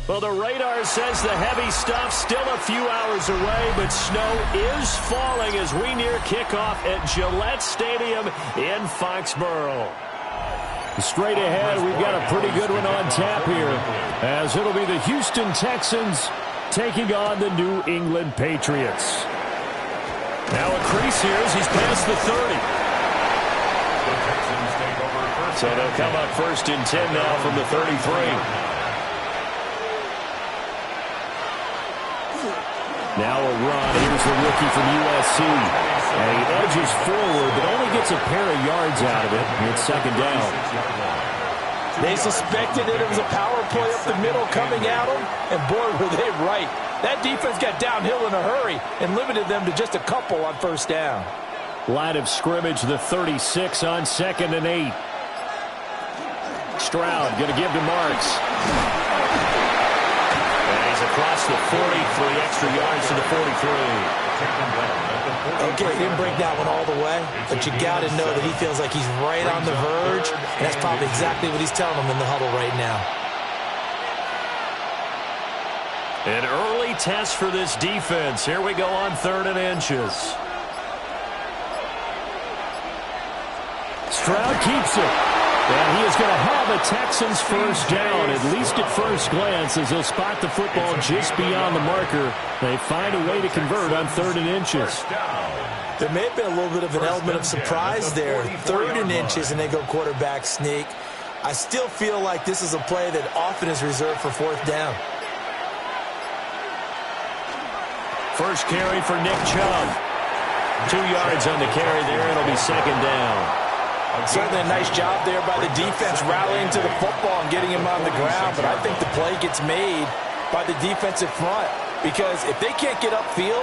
Well, the radar says the heavy stuff still a few hours away, but snow is falling as we near kickoff at Gillette Stadium in Foxboro. Straight ahead, we've got a pretty good one on tap here, as it'll be the Houston Texans taking on the New England Patriots. Now a crease here as he's past the 30. So they'll come up 1st and 10 now from the 33. Now a run. Here's the rookie from USC. And he edges forward, but only gets a pair of yards out of it. It's 2nd down. They suspected that it was a power play up the middle coming at them, and boy, were they right. That defense got downhill in a hurry and limited them to just a couple on 1st down. Line of scrimmage, the 36 on 2nd and 8. Stroud going to give to Marks. And he's across the 40 for the extra yards to the 43. Okay, he didn't break that one all the way, but you got to know that he feels like he's right on the verge, and that's probably exactly what he's telling them in the huddle right now. An early test for this defense. Here we go on 3rd and inches. Stroud keeps it. And he is going to have a Texans 1st down, at least at first glance, as they'll spot the football just beyond the marker. They find a way to convert on 3rd and inches. There may have been a little bit of an element of surprise there. 3rd and inches, and they go quarterback sneak. I still feel like this is a play that often is reserved for 4th down. First carry for Nick Chubb. 2 yards on the carry there. It'll be 2nd down. Certainly a nice job there by the defense rallying to the football and getting him on the ground, but I think the play gets made by the defensive front because if they can't get upfield,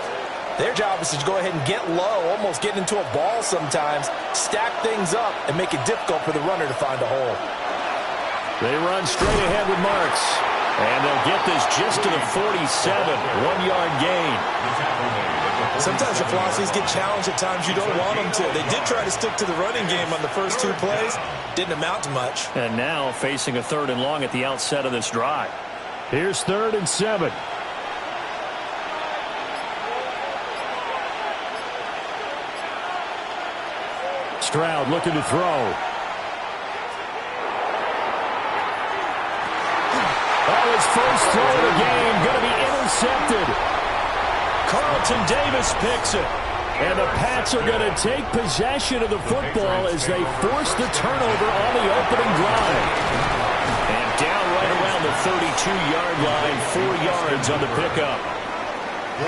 their job is to go ahead and get low, almost get into a ball sometimes, stack things up, and make it difficult for the runner to find a hole. They run straight ahead with Marks, and they'll get this just to the 47, 1-yard gain. Sometimes your philosophies get challenged at times you don't want them to. They did try to stick to the running game on the first 2 plays. Didn't amount to much. And now facing a 3rd and long at the outset of this drive. Here's 3rd and 7. Stroud looking to throw. Oh, his first throw of the game going to be intercepted. Carlton Davis picks it. And the Pats are going to take possession of the football as they force the turnover on the opening drive. And down right around the 32-yard line, 4 yards on the pickup.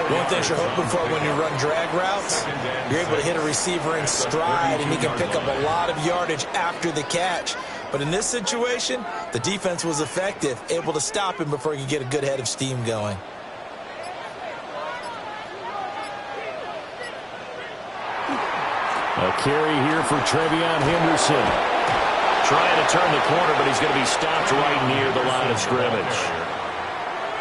One thing you're hoping for when you run drag routes, you're able to hit a receiver in stride, and he can pick up a lot of yardage after the catch. But in this situation, the defense was effective, able to stop him before he could get a good head of steam going. A carry here for Trevion Henderson. Trying to turn the corner, but he's going to be stopped right near the line of scrimmage.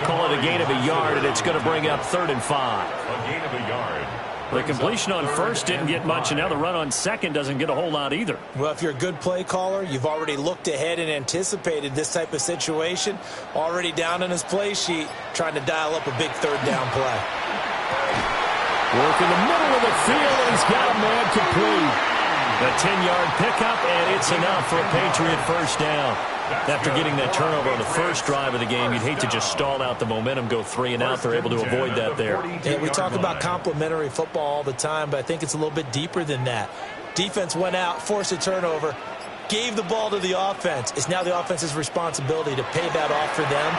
Call it a gain of a yard, and it's going to bring up 3rd and 5. A gain of a yard. The completion on 1st didn't get much, and now the run on 2nd doesn't get a whole lot either. Well, if you're a good play caller, you've already looked ahead and anticipated this type of situation. Already down on his play sheet, trying to dial up a big 3rd down play. Work in the middle of the field, and he's got a man complete. The 10-yard pickup, and it's enough for a Patriot 1st down. After getting that turnover on the first drive of the game, you'd hate to just stall out the momentum, go 3 and out. They're able to avoid that there. Yeah, we talk about complementary football all the time, but I think it's a little bit deeper than that. Defense went out, forced a turnover, gave the ball to the offense. It's now the offense's responsibility to pay that off for them.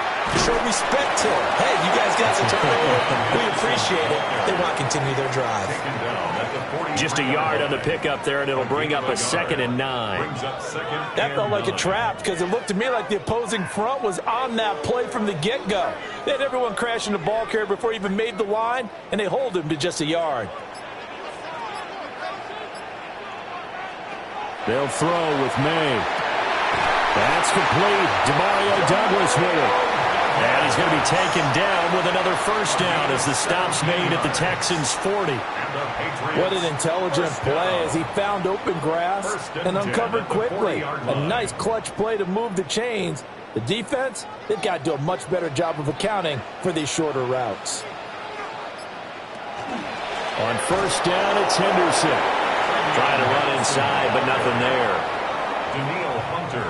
Show respect to them. Hey, you guys got the turnover. We appreciate it. They want to continue their drive. Just a yard on the pickup there, and it'll bring up a 2nd and 9. That felt like a trap because it looked to me like the opposing front was on that play from the get-go. They had everyone crashing the ball carrier before he even made the line, and they hold him to just a yard. They'll throw with Maye. That's complete. Demario Douglas with it. And he's going to be taken down with another first down as the stop's made at the Texans' 40. What an intelligent play as he found open grass and uncovered quickly. A nice clutch play to move the chains. The defense, they've got to do a much better job of accounting for these shorter routes. On first down, it's Henderson. Trying to run inside, but nothing there.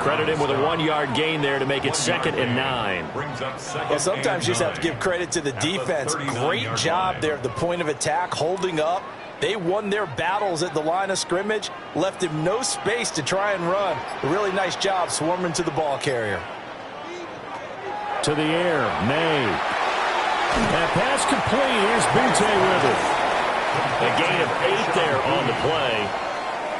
Credit him with a 1-yard gain there to make it 2nd and 9. Yeah, sometimes you just have to give credit to the defense. Great job there at the point of attack, holding up. They won their battles at the line of scrimmage, left him no space to try and run. A really nice job swarming to the ball carrier. To the air, Maye. That pass complete. Here's Butte with it. A gain of 8 there on the play.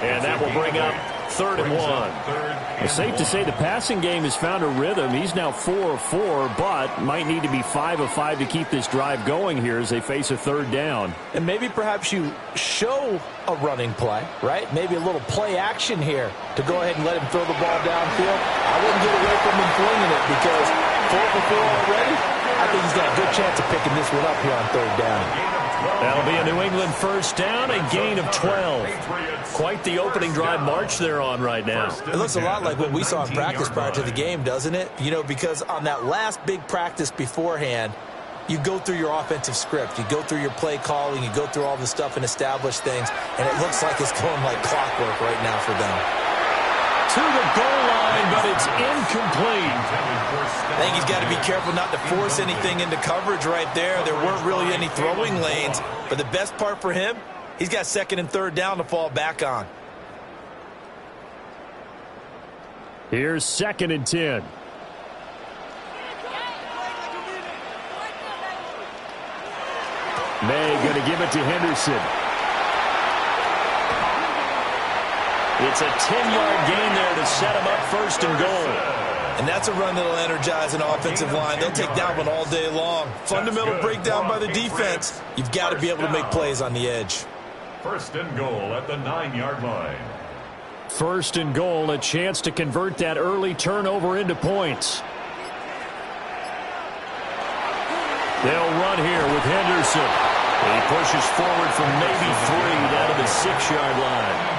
And that will bring up 3rd and 1. It's safe to say the passing game has found a rhythm. He's now 4 of 4, but might need to be 5 of 5 to keep this drive going here as they face a 3rd down. And maybe perhaps you show a running play, right? Maybe a little play action here to go ahead and let him throw the ball downfield. I wouldn't get away from him flinging it because 4 for 4 already. I think he's got a good chance of picking this one up here on 3rd down. That'll be a New England first down, a gain of 12. Quite the opening drive march they're on right now. It looks a lot like what we saw in practice prior to the game, doesn't it? You know, because on that last big practice beforehand, you go through your offensive script. You go through your play calling. You go through all the stuff and establish things. And it looks like it's going like clockwork right now for them. To the goal line, but it's incomplete. I think he's got to be careful not to force anything into coverage right there. There weren't really any throwing lanes. But the best part for him, he's got 2nd and 3rd down to fall back on. Here's 2nd and 10. Maye going to give it to Henderson. It's a 10-yard gain there to set him up 1st and goal. And that's a run that'll energize an offensive line. They'll take that one all day long. Fundamental breakdown by the defense. You've got to be able to make plays on the edge. 1st and goal at the 9-yard line. 1st and goal, a chance to convert that early turnover into points. They'll run here with Henderson. He pushes forward from maybe 3 down to the 6-yard line.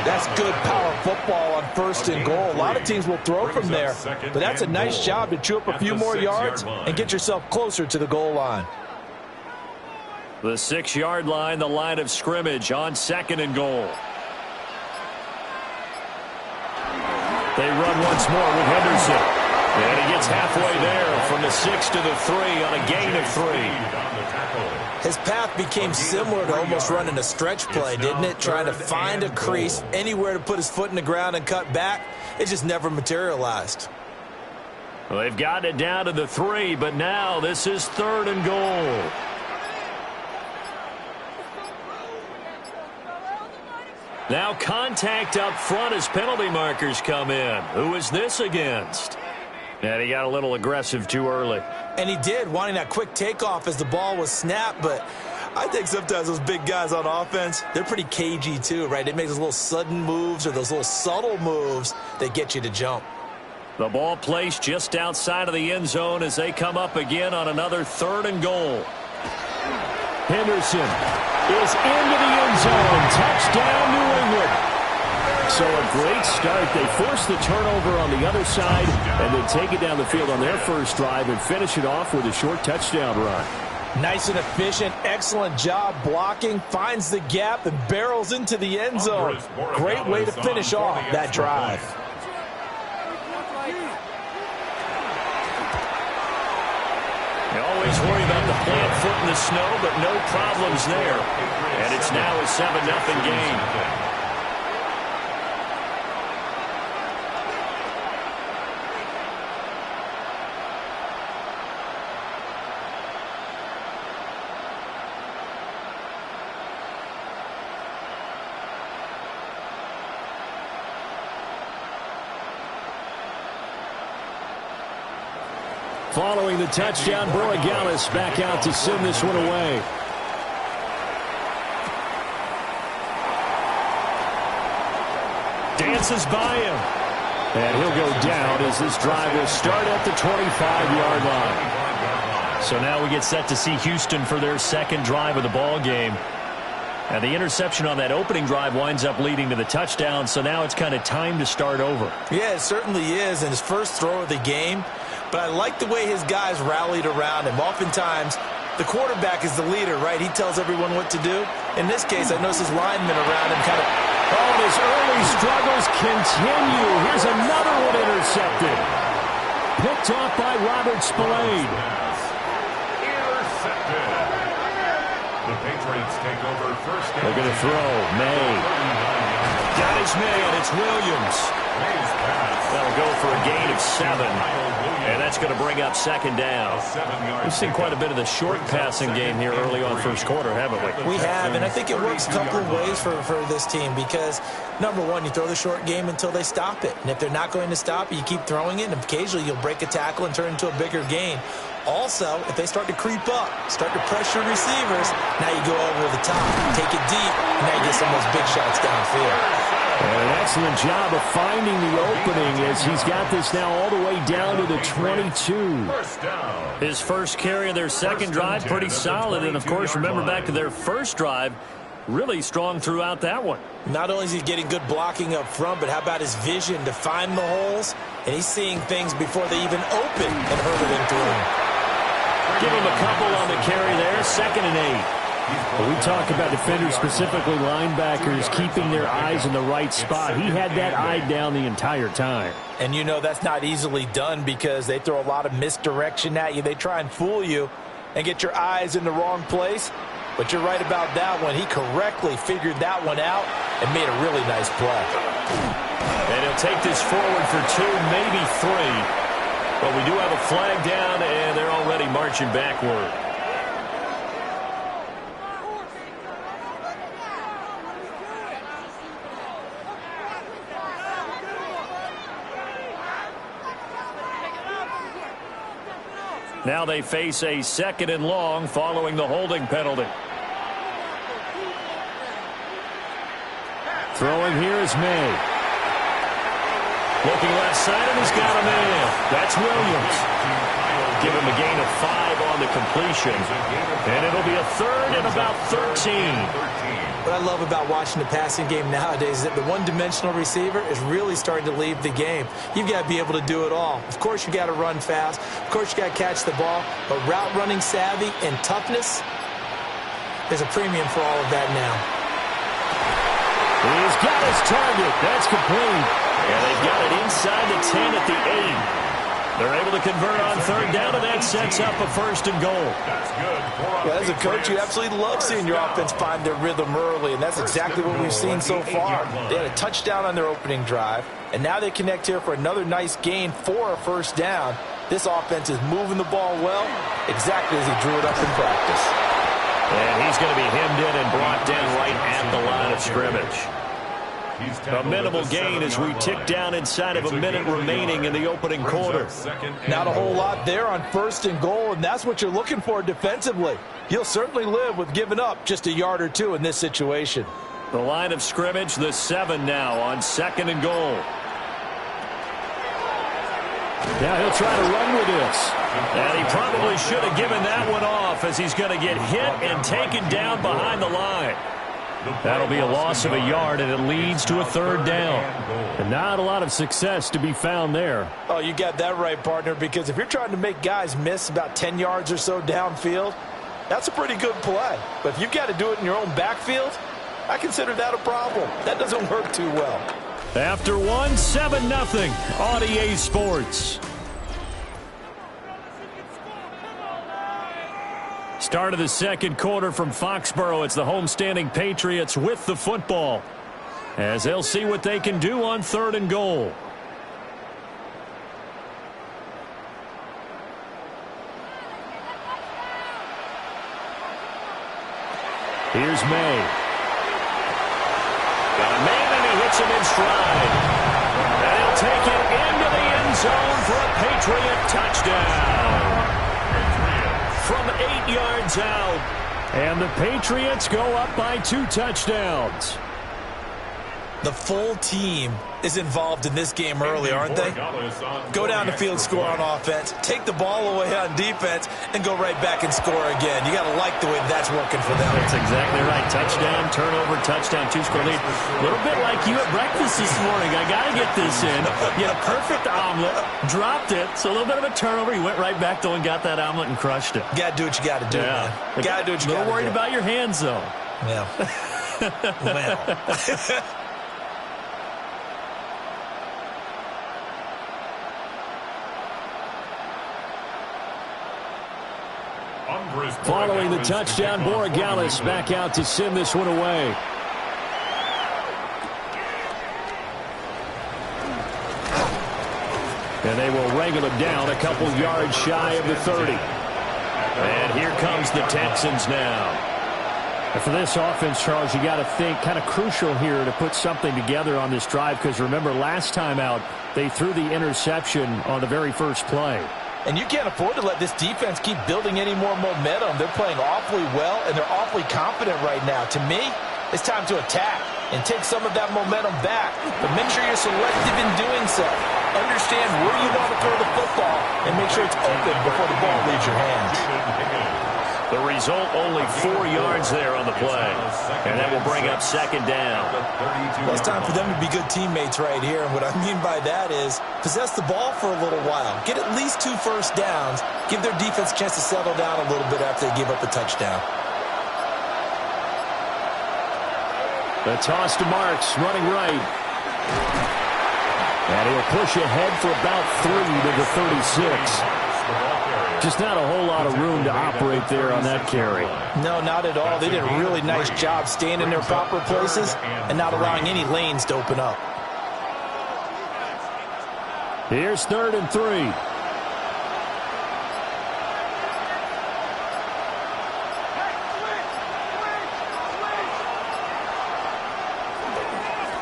That's good power football on 1st and goal. A lot of teams will throw from there, but that's a nice job to chew up a few more yards and get yourself closer to the goal line. The 6-yard line, the line of scrimmage on 2nd and goal. They run once more with Henderson. And he gets halfway there from the 6 to the 3 on a gain of 3. His path became similar to almost running a stretch play, didn't it? Trying to find a crease, anywhere to put his foot in the ground and cut back. It just never materialized. Well, they've gotten it down to the 3, but now this is 3rd and goal. Now contact up front as penalty markers come in. Who is this against? And he got a little aggressive too early. And he did, wanting that quick takeoff as the ball was snapped. But I think sometimes those big guys on offense, they're pretty cagey too, right? They make those little sudden moves or those little subtle moves that get you to jump. The ball placed just outside of the end zone as they come up again on another 3rd and goal. Henderson is into the end zone. Touchdown, New England. So a great start. They force the turnover on the other side and then take it down the field on their first drive and finish it off with a short touchdown run. Nice and efficient. Excellent job blocking. Finds the gap and barrels into the end zone. Great way to finish off that drive. You always worry about the plant foot in the snow, but no problems there. And it's now a 7-0 game. Following the touchdown, Borregales back out to send this one away. Dances by him. And he'll go down as this drive will start at the 25-yard line. So now we get set to see Houston for their second drive of the ball game. And the interception on that opening drive winds up leading to the touchdown, so now it's kind of time to start over. Yeah, it certainly is, and his first throw of the game. But I like the way his guys rallied around him. Oftentimes, the quarterback is the leader, right? He tells everyone what to do. In this case, I noticed his linemen around him kind of... Oh, his early struggles continue. Here's another one intercepted. Picked off by Robert Spillane. Intercepted. The Patriots take over first down. They're going to throw. Maye. Got his Maye, and it's Williams. That'll go for a gain of 7. And that's going to bring up second down. We've seen quite a bit of the short passing game here early on first quarter, haven't we? We have, and I think it works a couple of ways for this team because, number one, you throw the short game until they stop it. And if they're not going to stop it, you keep throwing it, and occasionally you'll break a tackle and turn it into a bigger gain. Also, if they start to creep up, start to pressure receivers, now you go over the top, take it deep, and now you get some of those big shots downfield. And an excellent job of finding the opening as he's got this now all the way down to the 22. His first carry of their second drive, pretty solid. And, of course, remember back to their first drive, really strong throughout that one. Not only is he getting good blocking up front, but how about his vision to find the holes? And he's seeing things before they even open and hurtling through them. Give him a couple on the carry there, 2nd and 8. But we talk about defenders, specifically linebackers, keeping their eyes in the right spot. He had that eye down the entire time. And you know that's not easily done because they throw a lot of misdirection at you. They try and fool you and get your eyes in the wrong place. But you're right about that one. He correctly figured that one out and made a really nice play. And he'll take this forward for 2, maybe 3. But we do have a flag down, and they're already marching backward. Now they face a 2nd and long following the holding penalty. Throwing here is Maye. Looking left side, and he's got a man. That's Williams. Give him a gain of 5 on the completion. And it'll be a 3rd and about 13. What I love about watching the passing game nowadays is that the one-dimensional receiver is really starting to leave the game. You've got to be able to do it all. Of course, you got to run fast. Of course, you got to catch the ball. But route running savvy and toughness, there's a premium for all of that now. He's got his target. That's complete. And they've got it inside the 10 at the 8. They're able to convert on 3rd down, and that sets up a 1st and goal. That's good. Well, as a coach, you absolutely love seeing your offense find their rhythm early, and that's exactly what we've seen so far. They had a touchdown on their opening drive, and now they connect here for another nice gain for a 1st down. This offense is moving the ball well, exactly as he drew it up in practice. And he's going to be hemmed in and brought down right at the line of scrimmage. A minimal gain as we tick down inside of a minute remaining in the opening quarter. Not a whole lot there on 1st and goal, and that's what you're looking for defensively. You'll certainly live with giving up just a yard or 2 in this situation. The line of scrimmage, the 7 now on 2nd and goal. Now he'll try to run with this. And he probably should have given that one off as he's going to get hit and taken down behind the line. That'll be a loss of a yard, and it leads to a 3rd down. And not a lot of success to be found there. Oh, you got that right, partner, because if you're trying to make guys miss about 10 yards or so downfield, that's a pretty good play. But if you've got to do it in your own backfield, I consider that a problem. That doesn't work too well. After 1, 7-0 on EA Sports. Start of the second quarter from Foxboro. It's the homestanding Patriots with the football, as they'll see what they can do on 3rd and goal. Here's Maye. Got a man, and he hits him in stride. And he'll take it into the end zone for a Patriot touchdown. From 8 yards out. And the Patriots go up by 2 touchdowns. The full team is involved in this game early, aren't they? Go down the field, score on offense, take the ball away on defense, and go right back and score again. You got to like the way that's working for them. That's exactly right. Touchdown, turnover, touchdown, two-score lead. A little bit like you at breakfast this morning. I got to get this in. You had a perfect omelet, dropped it, so a little bit of a turnover. You went right back, though, and got that omelet and crushed it. You got to do what you got to do, man. You got to do what you got to do. A little worried about your hands, though. Yeah. Well. Following the touchdown, Borregales back out to send this one away. And they will wrangle it down a couple yards shy of the 30. And here comes the Texans now. And for this offense, Charles, you got to think kind of crucial here to put something together on this drive, because remember last time out they threw the interception on the very first play. And you can't afford to let this defense keep building any more momentum. They're playing awfully well, and they're awfully confident right now. To me, it's time to attack and take some of that momentum back. But make sure you're selective in doing so. Understand where you want to throw the football and make sure it's open before the ball leaves your hands. The result, only 4 yards there on the play. And that will bring up second down. Well, it's time for them to be good teammates right here. And what I mean by that is possess the ball for a little while. Get at least 2 first downs. Give their defense a chance to settle down a little bit after they give up a touchdown. The toss to Marks, running right. And he'll push ahead for about 3 to the 36. Just not a whole lot of room to operate there on that carry. No, not at all. They did a really nice job staying in their proper places and not allowing any lanes to open up. Here's 3rd and 3.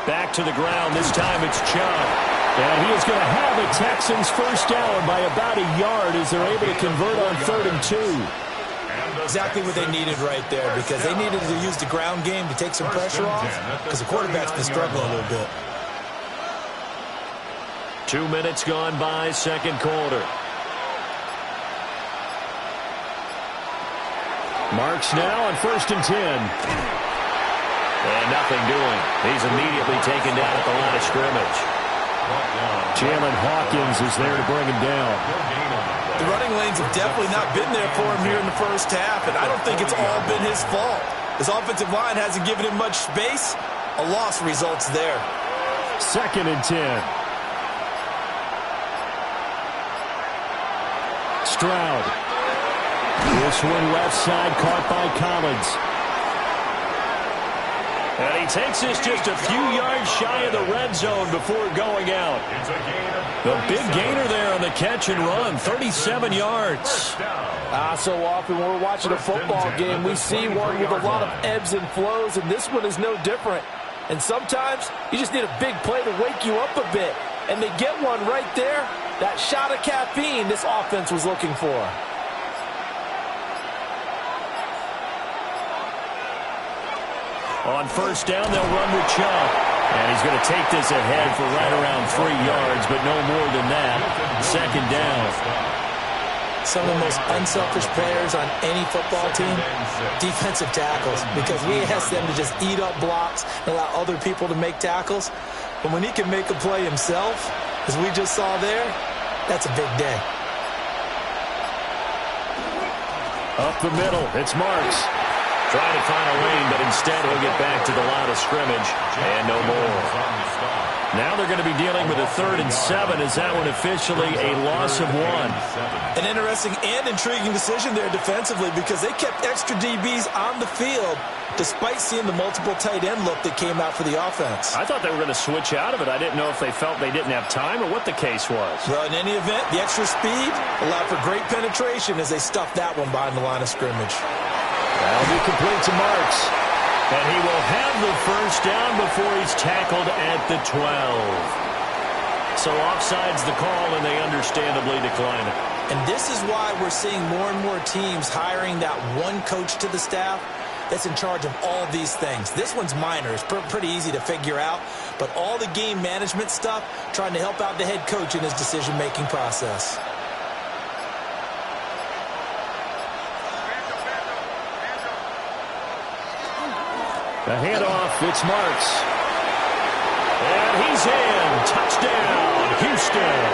Back to the ground. This time it's Chubb. And he is going to have the Texans first down by about a yard as they're able to convert on 3rd and 2. Exactly what they needed right there, because they needed to use the ground game to take some pressure off, because the quarterback's been struggling a little bit. 2 minutes gone by, second quarter. Marks now on 1st and 10. And nothing doing. He's immediately taken down at the line of scrimmage. Jalen Hawkins is there to bring him down. The running lanes have definitely not been there for him here in the first half, and I don't think it's all been his fault. His offensive line hasn't given him much space. A loss results there. 2nd and 10. Stroud. This one left side caught by Collins. And he takes this just a few yards shy of the red zone before going out. The big gainer there on the catch and run, 37 yards. So often when we're watching a football game, we see one with a lot of ebbs and flows, and this one is no different. And sometimes you just need a big play to wake you up a bit. And they get one right there. That shot of caffeine this offense was looking for. On first down, they'll run with Chubb. And he's going to take this ahead for right around 3 yards, but no more than that. Second down. Some of the most unselfish players on any football team, defensive tackles, because we ask them to just eat up blocks and allow other people to make tackles. But when he can make a play himself, as we just saw there, that's a big day. Up the middle, it's Marks. Trying to find a lane, but instead he'll get back to the line of scrimmage, and no more. Now they're going to be dealing with a 3rd and 7. Is that one officially a loss of 1? An interesting and intriguing decision there defensively, because they kept extra DBs on the field despite seeing the multiple tight end look that came out for the offense. I thought they were going to switch out of it. I didn't know if they felt they didn't have time or what the case was. Well, in any event, the extra speed allowed for great penetration as they stuffed that one behind the line of scrimmage. That'll be complete to Marks. And he will have the first down before he's tackled at the 12. So offside's the call, and they understandably decline it. And this is why we're seeing more and more teams hiring that one coach to the staff that's in charge of all these things. This one's minor. It's pretty easy to figure out. but all the game management stuff trying to help out the head coach in his decision-making process. The handoff, it's Marks. And he's in. Touchdown, Houston.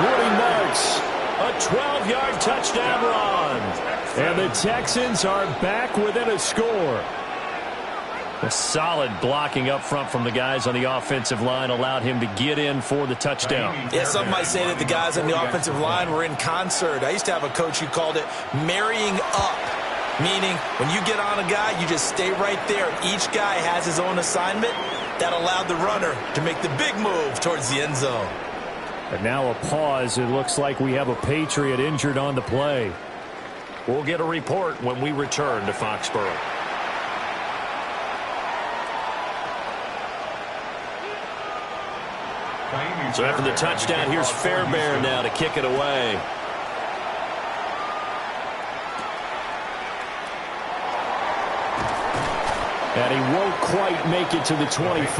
Woody Marks, a 12-yard touchdown run. And the Texans are back within a score. A solid blocking up front from the guys on the offensive line allowed him to get in for the touchdown. Yeah, some might say that the guys on the offensive line were in concert. I used to have a coach who called it marrying up. Meaning, when you get on a guy, you just stay right there. Each guy has his own assignment. That allowed the runner to make the big move towards the end zone. And now a pause. It looks like we have a Patriot injured on the play. We'll get a report when we return to Foxboro. So after the touchdown, here's Fairbairn now to kick it away. And he won't quite make it to the 25.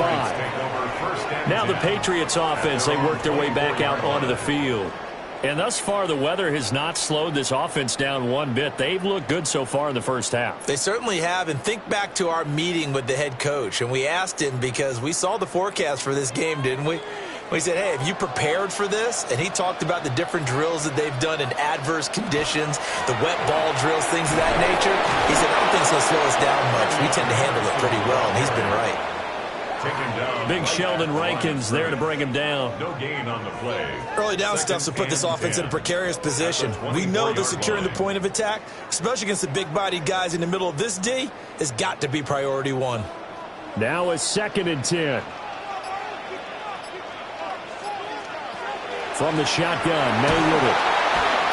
Now the Patriots offense, they work their way back out onto the field. And thus far, the weather has not slowed this offense down one bit. They've looked good so far in the first half. They certainly have. And think back to our meeting with the head coach. And we asked him, because we saw the forecast for this game, didn't we? We said, hey, have you prepared for this? And he talked about the different drills that they've done in adverse conditions, the wet ball drills, things of that nature. He said, I don't think it's going to slow us down much. We tend to handle it pretty well, and he's been right. Big Sheldon Rankins there to bring him down. No gain on the play. Early down stuff to put this offense in a precarious position. We know that securing the point of attack, especially against the big-bodied guys in the middle of this D, has got to be priority one. Now a 2nd and 10. From the shotgun, May with it.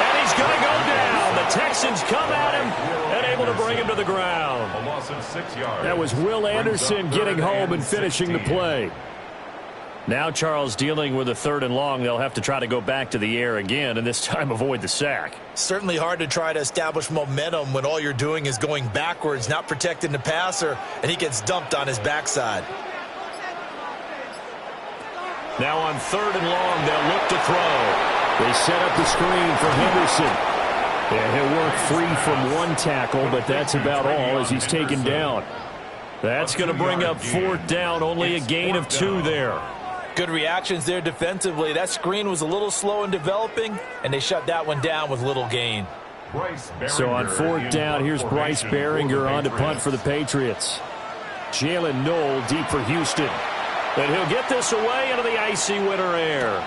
And he's going to go down. The Texans come at him and able to bring him to the ground. A loss of 6 yards. That was Will Anderson getting home and finishing the play. Now Charles dealing with a 3rd and long. They'll have to try to go back to the air again, and this time avoid the sack. Certainly hard to try to establish momentum when all you're doing is going backwards, not protecting the passer, and he gets dumped on his backside. Now on 3rd and long, they'll look to throw. They set up the screen for Henderson. And he'll work free from one tackle, but that's about all as he's taken down. That's going to bring up 4th down, only a gain of 2 there. Good reactions there defensively. That screen was a little slow in developing, and they shut that one down with little gain. So on 4th down, here's Bryce Behringer on to punt for the Patriots. Jalen Knoll deep for Houston. And he'll get this away into the icy winter air.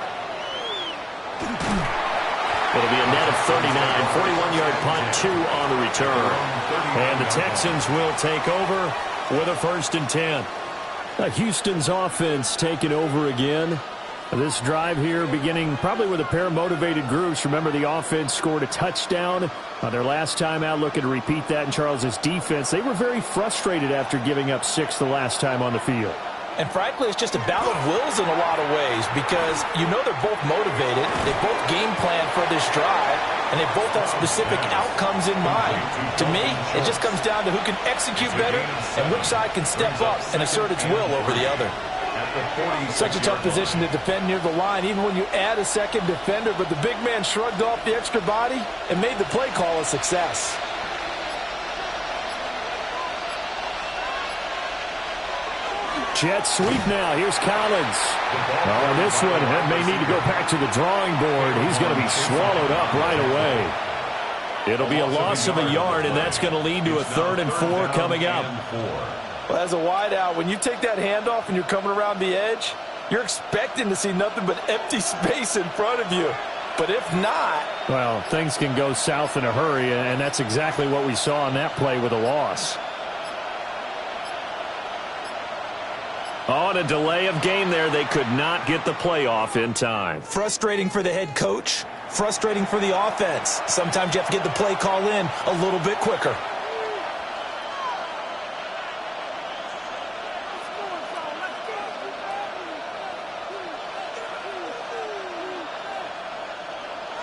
It'll be a net of 39, 41-yard punt, 2 on the return. And the Texans will take over with a 1st and 10. Houston's offense taking over again. This drive here beginning probably with a pair of motivated groups. Remember, the offense scored a touchdown on their last time out. Looking to repeat that in Charles's defense. They were very frustrated after giving up 6 the last time on the field. And frankly, it's just a battle of wills in a lot of ways because you know they're both motivated. They both game plan for this drive, and they both have specific outcomes in mind. To me, it just comes down to who can execute better and which side can step up and assert its will over the other. Such a tough position to defend near the line, even when you add a second defender, but the big man shrugged off the extra body and made the play call a success. Jet sweep now. Here's Collins. On this one, may need to go back to the drawing board. He's going to be swallowed up right away. It'll be a loss of a yard, and that's going to lead to a 3rd and 4 coming up. Well, as a wideout, when you take that handoff and you're coming around the edge, you're expecting to see nothing but empty space in front of you. But if not... well, things can go south in a hurry, and that's exactly what we saw on that play with a loss. On a delay of game there, they could not get the play off in time. Frustrating for the head coach, frustrating for the offense. Sometimes you have to get the play call in a little bit quicker.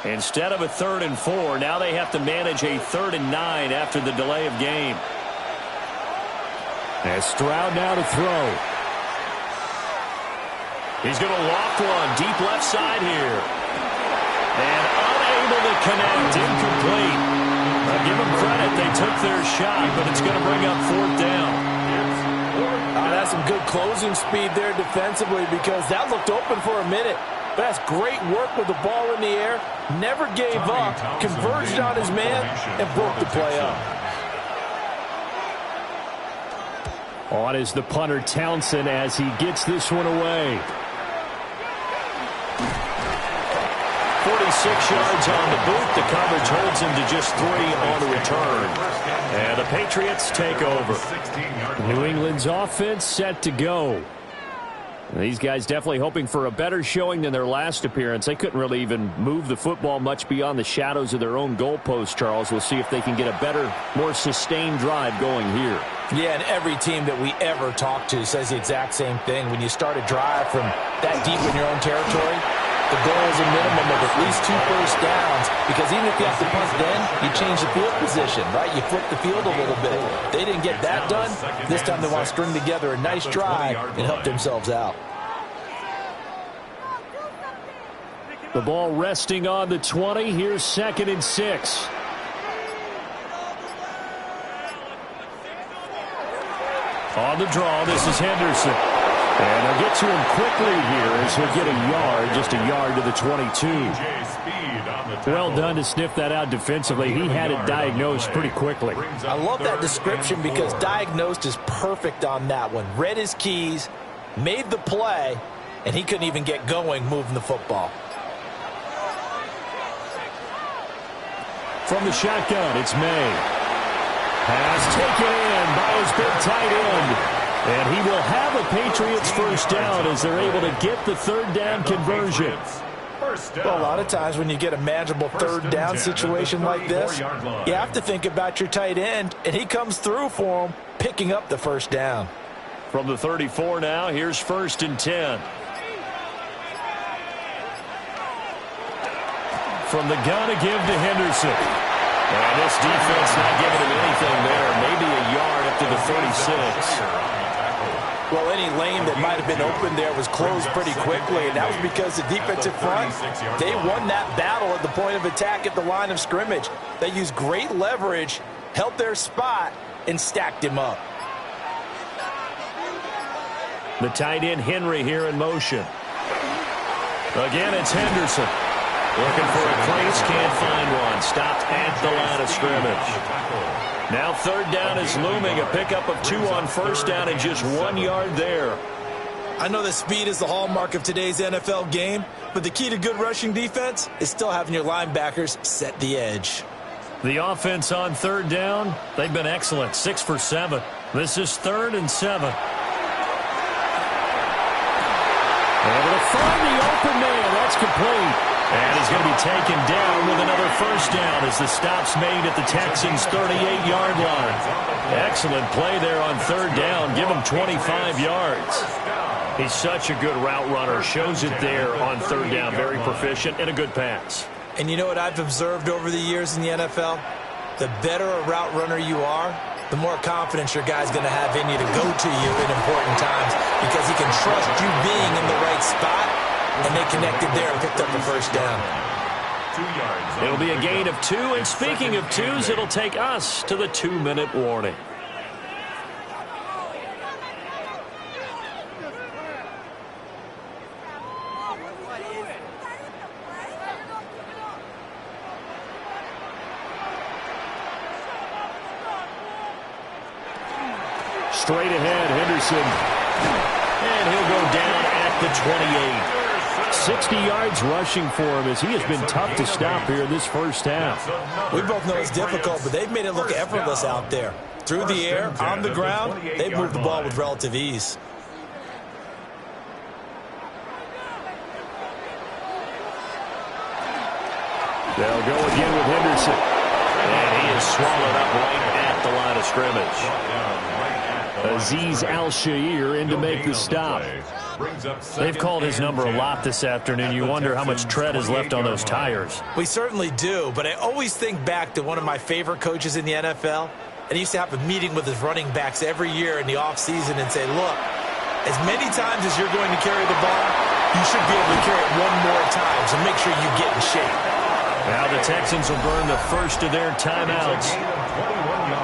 Instead of a 3rd and 4, now they have to manage a 3rd and 9 after the delay of game. As Stroud now to throw. He's going to loft one deep left side here. And unable to connect, incomplete. Now give them credit, they took their shot, but it's going to bring up 4th down. That's some good closing speed there defensively because that looked open for a minute. But that's great work with the ball in the air. Never gave up, converged on his man, and broke the play up. On is the punter Townsend as he gets this one away. 46 yards on the boot. The coverage holds him to just 3 on the return. And the Patriots take over. New England's offense set to go. These guys definitely hoping for a better showing than their last appearance. They couldn't really even move the football much beyond the shadows of their own goalpost, Charles. We'll see if they can get a better, more sustained drive going here. Yeah, and every team that we ever talk to says the exact same thing. When you start a drive from that deep in your own territory, the goal is a minimum of at least 2 first downs, because even if you have to punt then, you change the field position, right? You flip the field a little bit. They didn't get that done. This time they want to string together a nice drive and help themselves out. The ball resting on the 20. Here's 2nd and 6. On the draw, this is Henderson. And they'll get to him quickly here as he'll get a yard, just a yard to the 22. Well done to sniff that out defensively. He had it diagnosed pretty quickly. I love that description because diagnosed is perfect on that one. Read his keys, made the play, and he couldn't even get going moving the football. From the shotgun, it's Maye. Pass taken in by his big tight end. And he will have a Patriots first down as they're able to get the 3rd down conversion. Well, a lot of times when you get a manageable 3rd down situation like this, you have to think about your tight end, and he comes through for him, picking up the first down. From the 34 now, here's 1st and 10. From the gun, a give to Henderson. And this defense not giving him anything there. Maybe a yard up to the 36. Well, any lane that might have been open there was closed pretty quickly, and that was because the defensive front, they won that battle at the point of attack at the line of scrimmage. They used great leverage, held their spot, and stacked him up. The tight end Henry here in motion. Again, it's Henderson. Looking for a crease, can't find one. Stopped at the line of scrimmage. Now 3rd down is looming. A pickup of 2 on 1st down and just 1 yard there. I know that speed is the hallmark of today's NFL game, but the key to good rushing defense is still having your linebackers set the edge. The offense on 3rd down, they've been excellent. 6 for 7. This is 3rd and 7. Able to find the open man. That's complete. And he's going to be taken down with another first down as the stop's made at the Texans' 38-yard line. Excellent play there on 3rd down. Give him 25 yards. He's such a good route runner. Shows it there on 3rd down. Very proficient and a good pass. And you know what I've observed over the years in the NFL? The better a route runner you are, the more confidence your guy's going to have in you to go to you in important times because he can trust you being in the right spot. And they connected there and picked up the first down. It'll be a gain of 2. And speaking of 2s, it'll take us to the 2-minute warning. Straight ahead, Henderson. And he'll go down at the 28. 60 yards rushing for him as he has been tough to stop here in this first half. We both know it's difficult, but they've made it look effortless out there. Through the air, on the ground, they've moved the ball with relative ease. They'll go again with Henderson. And he is swallowed up right at the line of scrimmage. Azeez Al-Shaair in to make the stop. They've called his number a lot this afternoon. You wonder how much tread is left on those tires. We certainly do, but I always think back to one of my favorite coaches in the NFL, and he used to have a meeting with his running backs every year in the offseason and say, look, as many times as you're going to carry the ball, you should be able to carry it one more time, so make sure you get in shape. Now the Texans will burn the first of their timeouts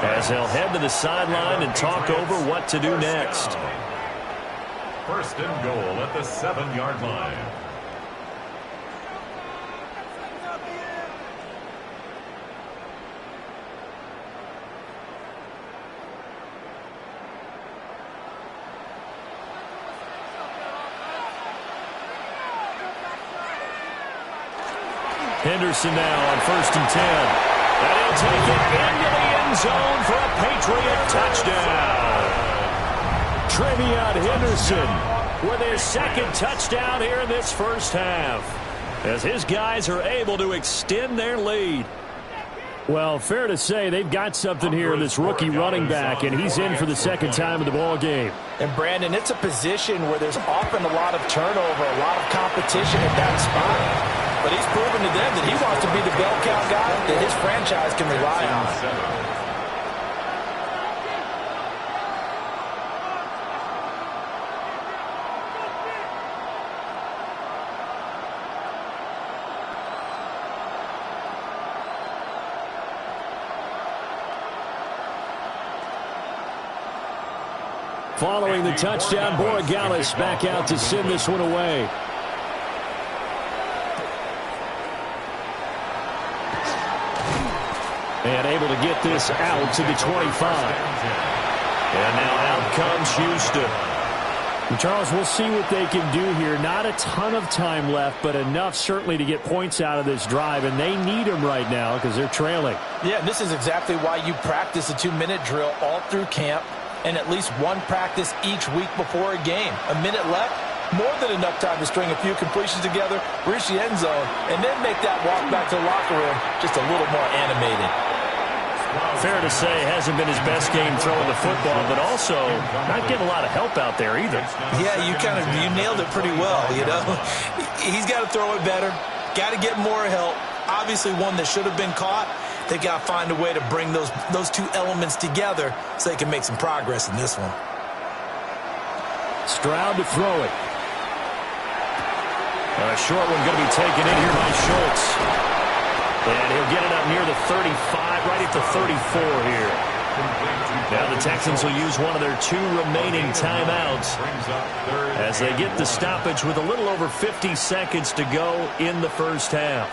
as they'll head to the sideline and talk over what to do next. First and goal at the 7-yard line. Henderson now on 1st and 10. And he'll take it into the end zone for a Patriot touchdown. Trevion Henderson with his second touchdown here in this first half, as his guys are able to extend their lead. Well, fair to say they've got something here in this rookie running back, and he's in for the second time in the ball game. And, Brandon, it's a position where there's often a lot of turnover, a lot of competition at that spot. But he's proven to them that he wants to be the bell cow guy that his franchise can rely on. Following the touchdown, Borregales back out to send this one away. And able to get this out to the 25. And now out comes Houston. And Charles, we'll see what they can do here. Not a ton of time left, but enough certainly to get points out of this drive. And they need them right now because they're trailing. Yeah, this is exactly why you practice a 2-minute drill all through camp and at least one practice each week before a game. A minute left, more than enough time to string a few completions together, reach the end zone, and then make that walk back to the locker room just a little more animated. Fair to say, hasn't been his best game throwing the football, but also not getting a lot of help out there either. Yeah, you nailed it pretty well, you know. He's got to throw it better, got to get more help. Obviously one that should have been caught. They've got to find a way to bring those two elements together so they can make some progress in this one. Stroud to throw it. A short one going to be taken in here by Schultz. And he'll get it up near the 35, right at the 34 here. Now the Texans will use one of their 2 remaining timeouts as they get the stoppage with a little over 50 seconds to go in the first half.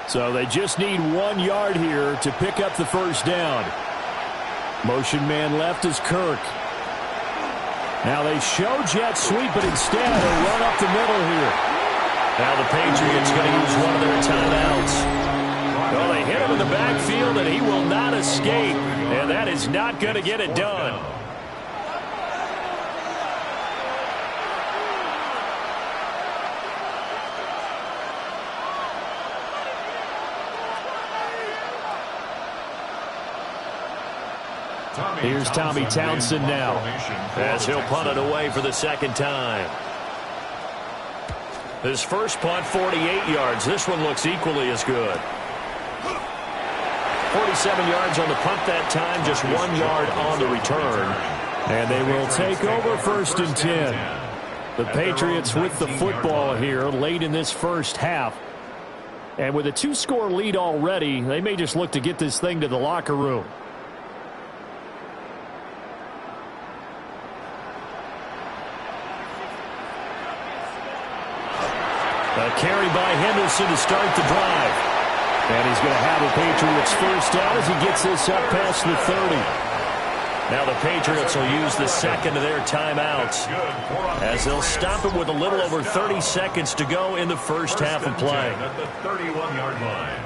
So they just need 1 yard here to pick up the first down. Motion man left is Kirk. Now they show jet sweep, but instead a run up the middle here. Now the Patriots going to use one of their timeouts. Well, they hit him in the backfield, and he will not escape. And that is not going to get it done. Here's Tommy Townsend now as he'll punt it away for the second time. His first punt, 48 yards. This one looks equally as good. 47 yards on the punt that time, just 1 yard on the return. And they will take over 1st and 10. The Patriots with the football here late in this first half. And with a 2-score lead already, they may just look to get this thing to the locker room. A carry by Henderson to start the drive. And he's going to have a Patriots first down as he gets this up past the 30. Now the Patriots will use the second of their timeouts as they'll stop it with a little over 30 seconds to go in the first half of play. At the 31-yard line.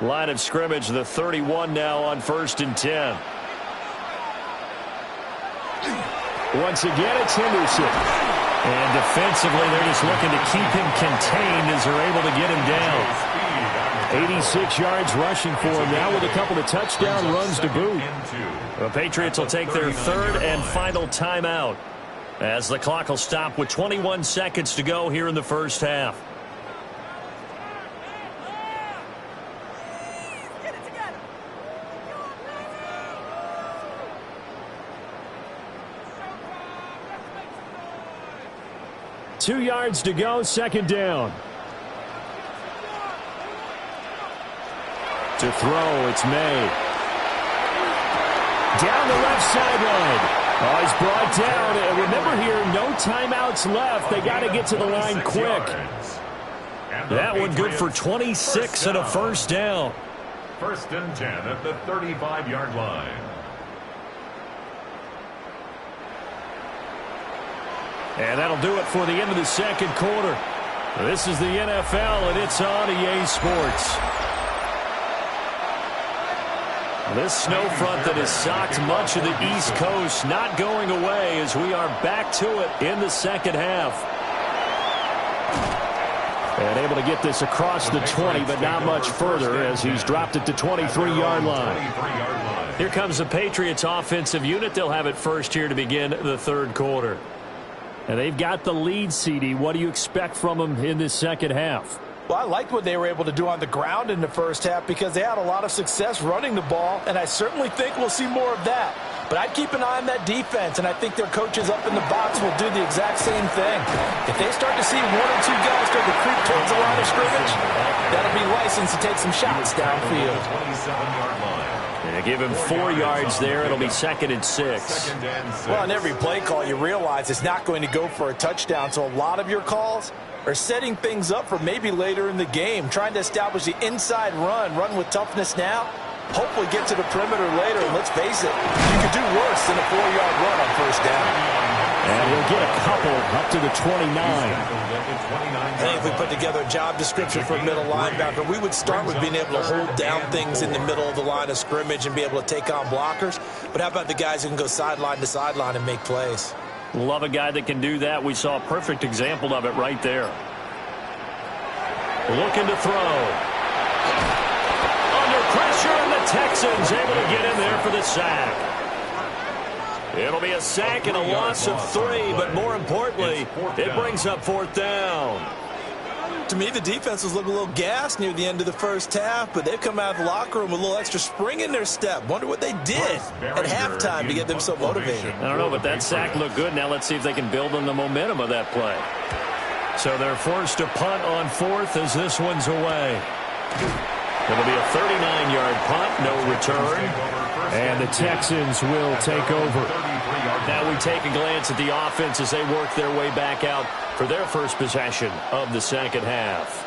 Line of scrimmage, the 31 now on 1st and 10. Once again, it's Henderson. And defensively, they're just looking to keep him contained as they're able to get him down. 86 yards rushing for him now with a couple of touchdown runs to boot. The Patriots will take their third and final timeout as the clock will stop with 21 seconds to go here in the first half. Two yards to go, second down. To throw, it's Maye. Down the left sideline. Oh, he's brought down. And remember here, no timeouts left. They got to get to the line quick. That one good for 26 and a first down. First and 10 at the 35-yard line. And that'll do it for the end of the second quarter. This is the NFL, and it's on EA Sports. This snow front that has socked much of the East Coast not going away as we are back to it in the second half. And able to get this across the 20, but not much further as he's dropped it to 23-yard line. Here comes the Patriots offensive unit. They'll have it first here to begin the third quarter. And they've got the lead, CD. What do you expect from them in this second half? Well, I liked what they were able to do on the ground in the first half because they had a lot of success running the ball, and I certainly think we'll see more of that. But I'd keep an eye on that defense, and I think their coaches up in the box will do the exact same thing. If they start to see one or two guys start to creep towards the line of scrimmage, that'll be license to take some shots downfield. 27-yard line. They give him 4 yards there. It'll be second and 6. Well, on every play call, you realize it's not going to go for a touchdown, so a lot of your calls are setting things up for maybe later in the game, trying to establish the inside run with toughness now, hopefully get to the perimeter later, and let's face it, you could do worse than a 4-yard run on first down. And he'll get a couple up to the 29. I think if we put together a job description for a middle linebacker, we would start with being able to hold down things in the middle of the line of scrimmage and be able to take on blockers. But how about the guys who can go sideline to sideline and make plays? Love a guy that can do that. We saw a perfect example of it right there. Looking to throw. Under pressure, and the Texans able to get in there for the sack. It'll be a sack and a loss of 3, but more importantly, it brings up fourth down. To me, the defense was looking a little gassed near the end of the first half, but they've come out of the locker room with a little extra spring in their step. Wonder what they did at halftime to get them so motivated. I don't know, but that sack looked good. Now let's see if they can build on the momentum of that play. So they're forced to punt on fourth as this one's away. It'll be a 39-yard punt, no return. And the Texans will take over. Now we take a glance at the offense as they work their way back out for their first possession of the second half.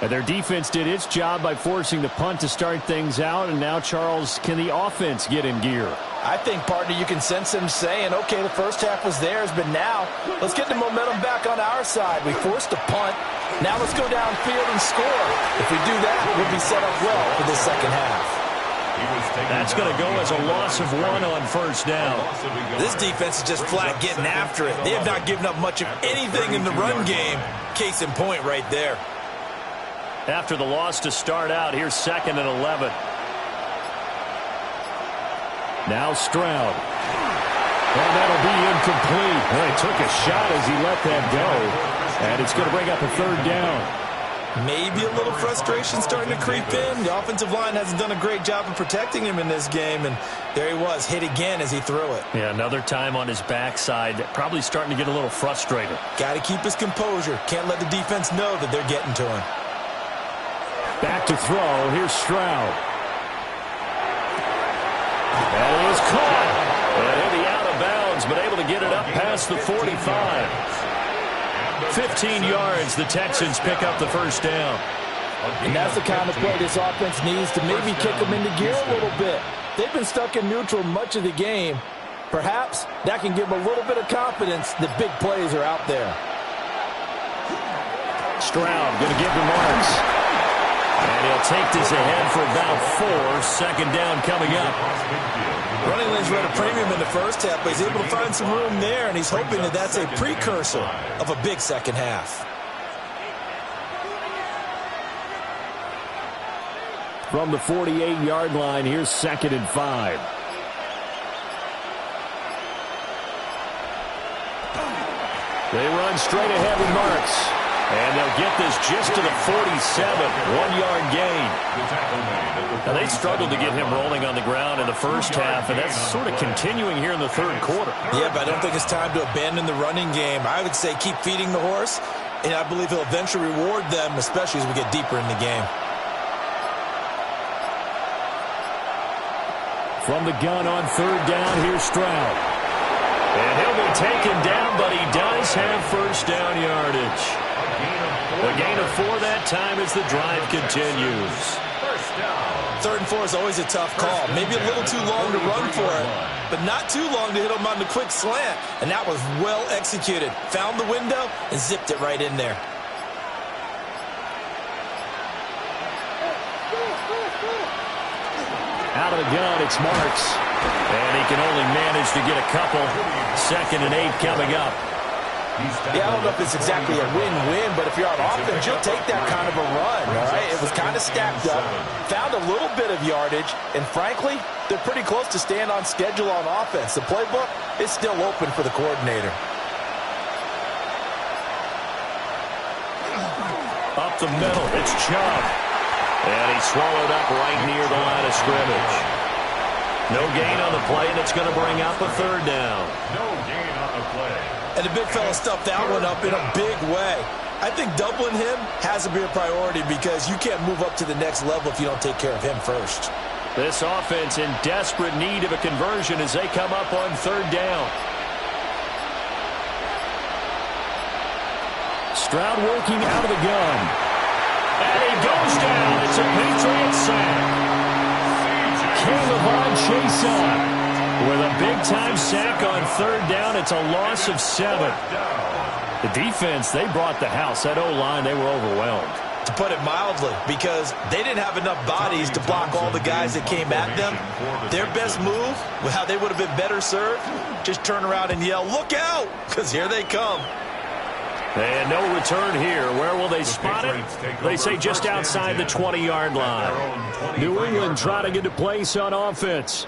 And their defense did its job by forcing the punt to start things out. And now, Charles, can the offense get in gear? I think, partner, you can sense them saying, okay, the first half was theirs, but now let's get the momentum back on our side. We forced a punt. Now let's go downfield and score. If we do that, we'll be set up well for the second half. That's going to go as a loss of 1 on first down. This defense is just flat getting after it. They have not given up much of anything in the run game. Case in point right there. After the loss to start out, here's second and 11. Now Stroud. And that'll be incomplete. Well, he took a shot as he let that go. And it's going to bring up a third down. Maybe a little frustration starting to creep in. The offensive line hasn't done a great job of protecting him in this game, and there he was, hit again as he threw it. Yeah, another time on his backside, probably starting to get a little frustrated. Got to keep his composure. Can't let the defense know that they're getting to him. Back to throw. Here's Stroud. That is caught. And he'll be out of bounds, but able to get it up past the 45. 15 yards, the Texans pick up the first down. And that's the kind of play this offense needs to maybe kick them into gear a little bit. They've been stuck in neutral much of the game. Perhaps that can give them a little bit of confidence that big plays are out there. Stroud going to give the marks. And he'll take this ahead for about 4. Second down coming up. Running lanes were at a premium in the first half, but he's able to find some room there, and he's hoping that that's a precursor of a big second half. From the 48-yard line, here's 2nd and 5. They run straight ahead with Marks. And they'll get this just to the 47, 1-yard gain. Now, they struggled to get him rolling on the ground in the first half, and that's sort of continuing here in the third quarter. Yeah, but I don't think it's time to abandon the running game. I would say keep feeding the horse, and I believe he'll eventually reward them, especially as we get deeper in the game. From the gun on 3rd down, here's Stroud. And he'll be taken down, but he does have first down yardage. A gain of 4 that time as the drive continues. 3rd and 4 is always a tough call. Maybe a little too long to run for it, but not too long to hit him on the quick slant. And that was well executed. Found the window and zipped it right in there. Out of the gun, it's Marks. And he can only manage to get a couple. 2nd and 8 coming up. Yeah, I don't know if it's exactly a win-win, but if you're on offense, you'll take that kind of a run, all right? It was kind of stacked up, found a little bit of yardage, and frankly, they're pretty close to staying on schedule on offense. The playbook is still open for the coordinator. Up the middle, it's Chubb. And he's swallowed up right near the line of scrimmage. No gain on the play, and it's going to bring up a 3rd down. No gain on the play. And the big fella stuffed that one up in a big way. I think doubling him has to be a priority because you can't move up to the next level if you don't take care of him first. This offense in desperate need of a conversion as they come up on 3rd down. Stroud working out of the gun. And he goes down. It's a Patriot sack. Caleb Chase with a big-time sack on 3rd down. It's a loss of 7. The defense, they brought the house. That O-line, they were overwhelmed. To put it mildly, because they didn't have enough bodies to block all the guys that came at them. Their best move, how they would have been better served, just turn around and yell, "Look out!" because here they come. And no return here. Where will they spot it? They say just outside the 20-yard line. New England trying to get a place on offense.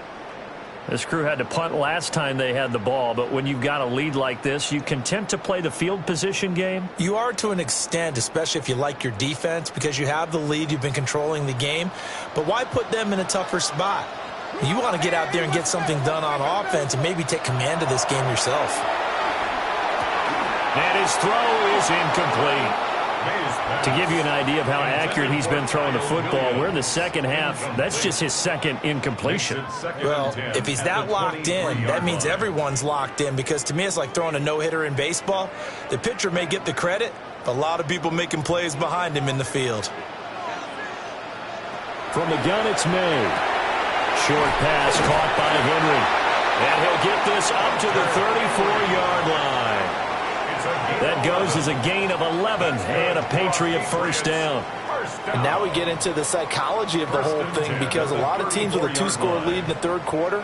This crew had to punt last time they had the ball, but when you've got a lead like this, you content to play the field position game? You are to an extent, especially if you like your defense, because you have the lead, you've been controlling the game. But why put them in a tougher spot? You want to get out there and get something done on offense and maybe take command of this game yourself. And his throw is incomplete. To give you an idea of how accurate he's been throwing the football, we're in the second half. That's just his 2nd incompletion. Well, if he's that locked in, that means everyone's locked in, because to me it's like throwing a no-hitter in baseball. The pitcher may get the credit, but a lot of people making plays behind him in the field. From the gun, it's Maye. Short pass caught by Henry. And he'll get this up to the 34-yard line. That goes as a gain of 11 and a Patriot first down. And now we get into the psychology of the whole thing, because a lot of teams with a 2-score lead in the 3rd quarter,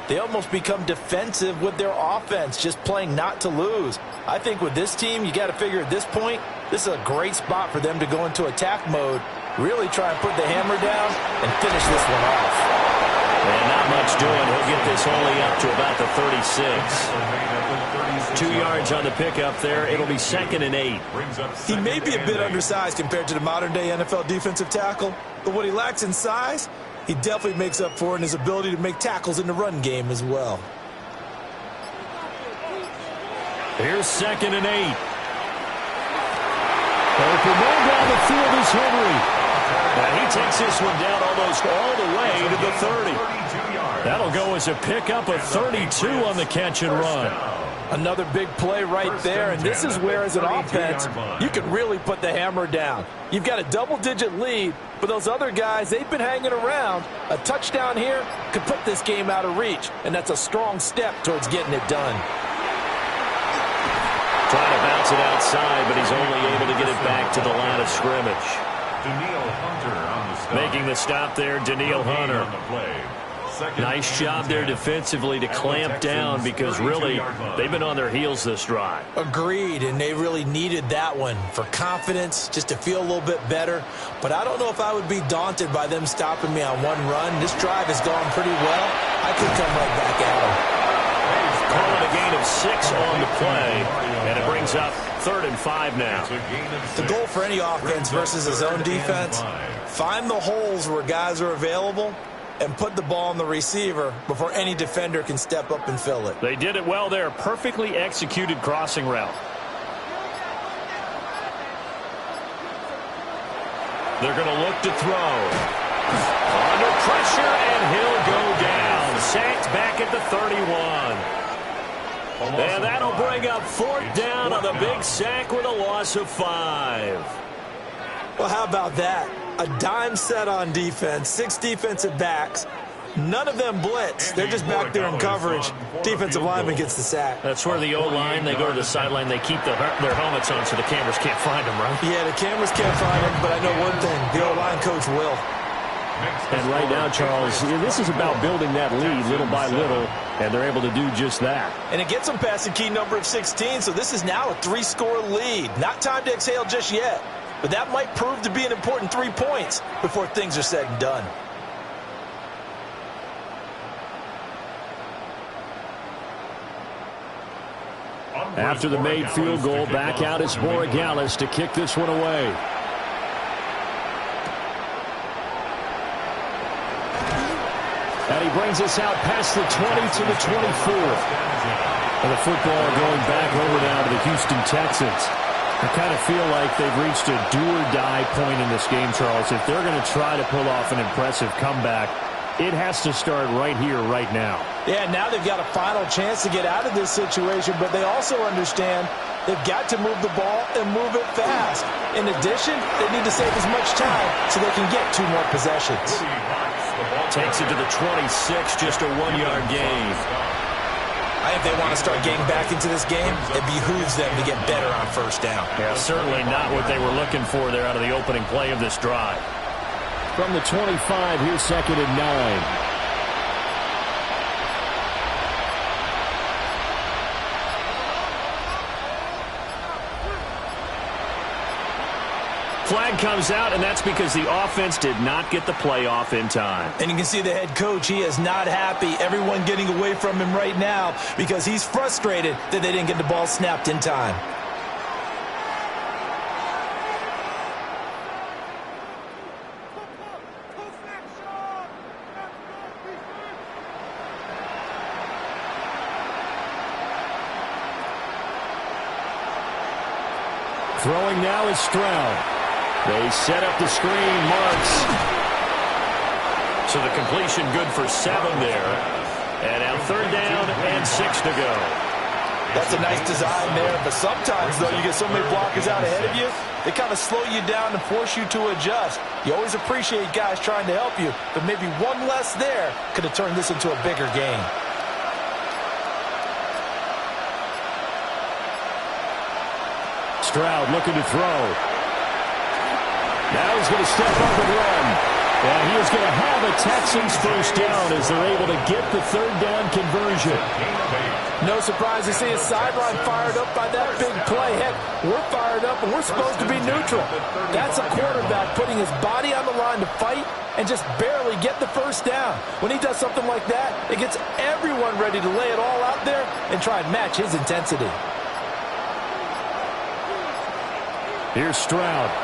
they almost become defensive with their offense, just playing not to lose. I think with this team, you got to figure at this point, this is a great spot for them to go into attack mode, really try and put the hammer down and finish this one off. And not much doing. He'll get this only up to about the 36. 2 yards on the pickup there. It'll be 2nd and 8. He may be a bit undersized compared to the modern-day NFL defensive tackle, but what he lacks in size, he definitely makes up for in his ability to make tackles in the run game as well. Here's 2nd and 8. Open man down the field is Henry. Now he takes this one down almost all the way to the 30. That'll go as a pickup of 32 on the catch and run. Another big play right there, and this is where, as an offense, you can really put the hammer down. You've got a double-digit lead, but those other guys, they've been hanging around. A touchdown here could put this game out of reach, and that's a strong step towards getting it done. Trying to bounce it outside, but he's only able to get it back to the line of scrimmage. Making the stop there, Daniil Hunter. Nice job there defensively to clamp down because really they've been on their heels this drive. Agreed, and they really needed that one for confidence, just to feel a little bit better. But I don't know if I would be daunted by them stopping me on one run. This drive has gone pretty well. I could come right back at them. Calling a gain of 6 on the play, and it brings up 3rd and 5 now. The goal for any offense versus a zone defense, find the holes where guys are available and put the ball on the receiver before any defender can step up and fill it. They did it well there. Perfectly executed crossing route. They're going to look to throw. Under pressure, and he'll go down. Sacked back at the 31. And that'll bring up 4th down on the big sack with a loss of 5. Well, how about that? A dime set on defense, 6 defensive backs. None of them blitz. They're just back there in coverage. Defensive lineman gets the sack. That's where the O-line, they go to the sideline, they keep their helmets on so the cameras can't find them, right? Yeah, the cameras can't find them, but I know one thing. The O-line coach will. And right now, Charles, this is about building that lead little by little, and they're able to do just that. And it gets them past the key number of 16, so this is now a 3-score lead. Not time to exhale just yet, but that might prove to be an important 3 points before things are said and done. After the made field goal, back out is Borregales to kick this one away. And he brings us out past the 20 to the 24. And the football going back over now to the Houston Texans. I kind of feel like they've reached a do-or-die point in this game, Charles. If they're going to try to pull off an impressive comeback, it has to start right here, right now. Yeah, now they've got a final chance to get out of this situation, but they also understand they've got to move the ball and move it fast. In addition, they need to save as much time so they can get 2 more possessions. Takes it to the 26, just a 1-yard gain. I think they want to start getting back into this game. It behooves them to get better on 1st down. Yeah, certainly not what they were looking for there out of the opening play of this drive. From the 25, here's 2nd and 9. Flag comes out, and that's because the offense did not get the play off in time. And you can see the head coach, he is not happy. Everyone getting away from him right now because he's frustrated that they didn't get the ball snapped in time. Throwing now is Stroud. They set up the screen, Marks. So the completion good for 7 there. And now 3rd down and 6 to go. That's a nice design there, but sometimes, though, you get so many blockers out ahead of you, they kind of slow you down and force you to adjust. You always appreciate guys trying to help you, but maybe one less there could have turned this into a bigger game. Stroud looking to throw. Now he's going to step up and run. And he is going to have a Texans 1st down as they're able to get the 3rd down conversion. No surprise to see his sideline fired up by that big play. Heck, we're fired up and we're supposed to be neutral. That's a quarterback putting his body on the line to fight and just barely get the 1st down. When he does something like that, it gets everyone ready to lay it all out there and try and match his intensity. Here's Stroud.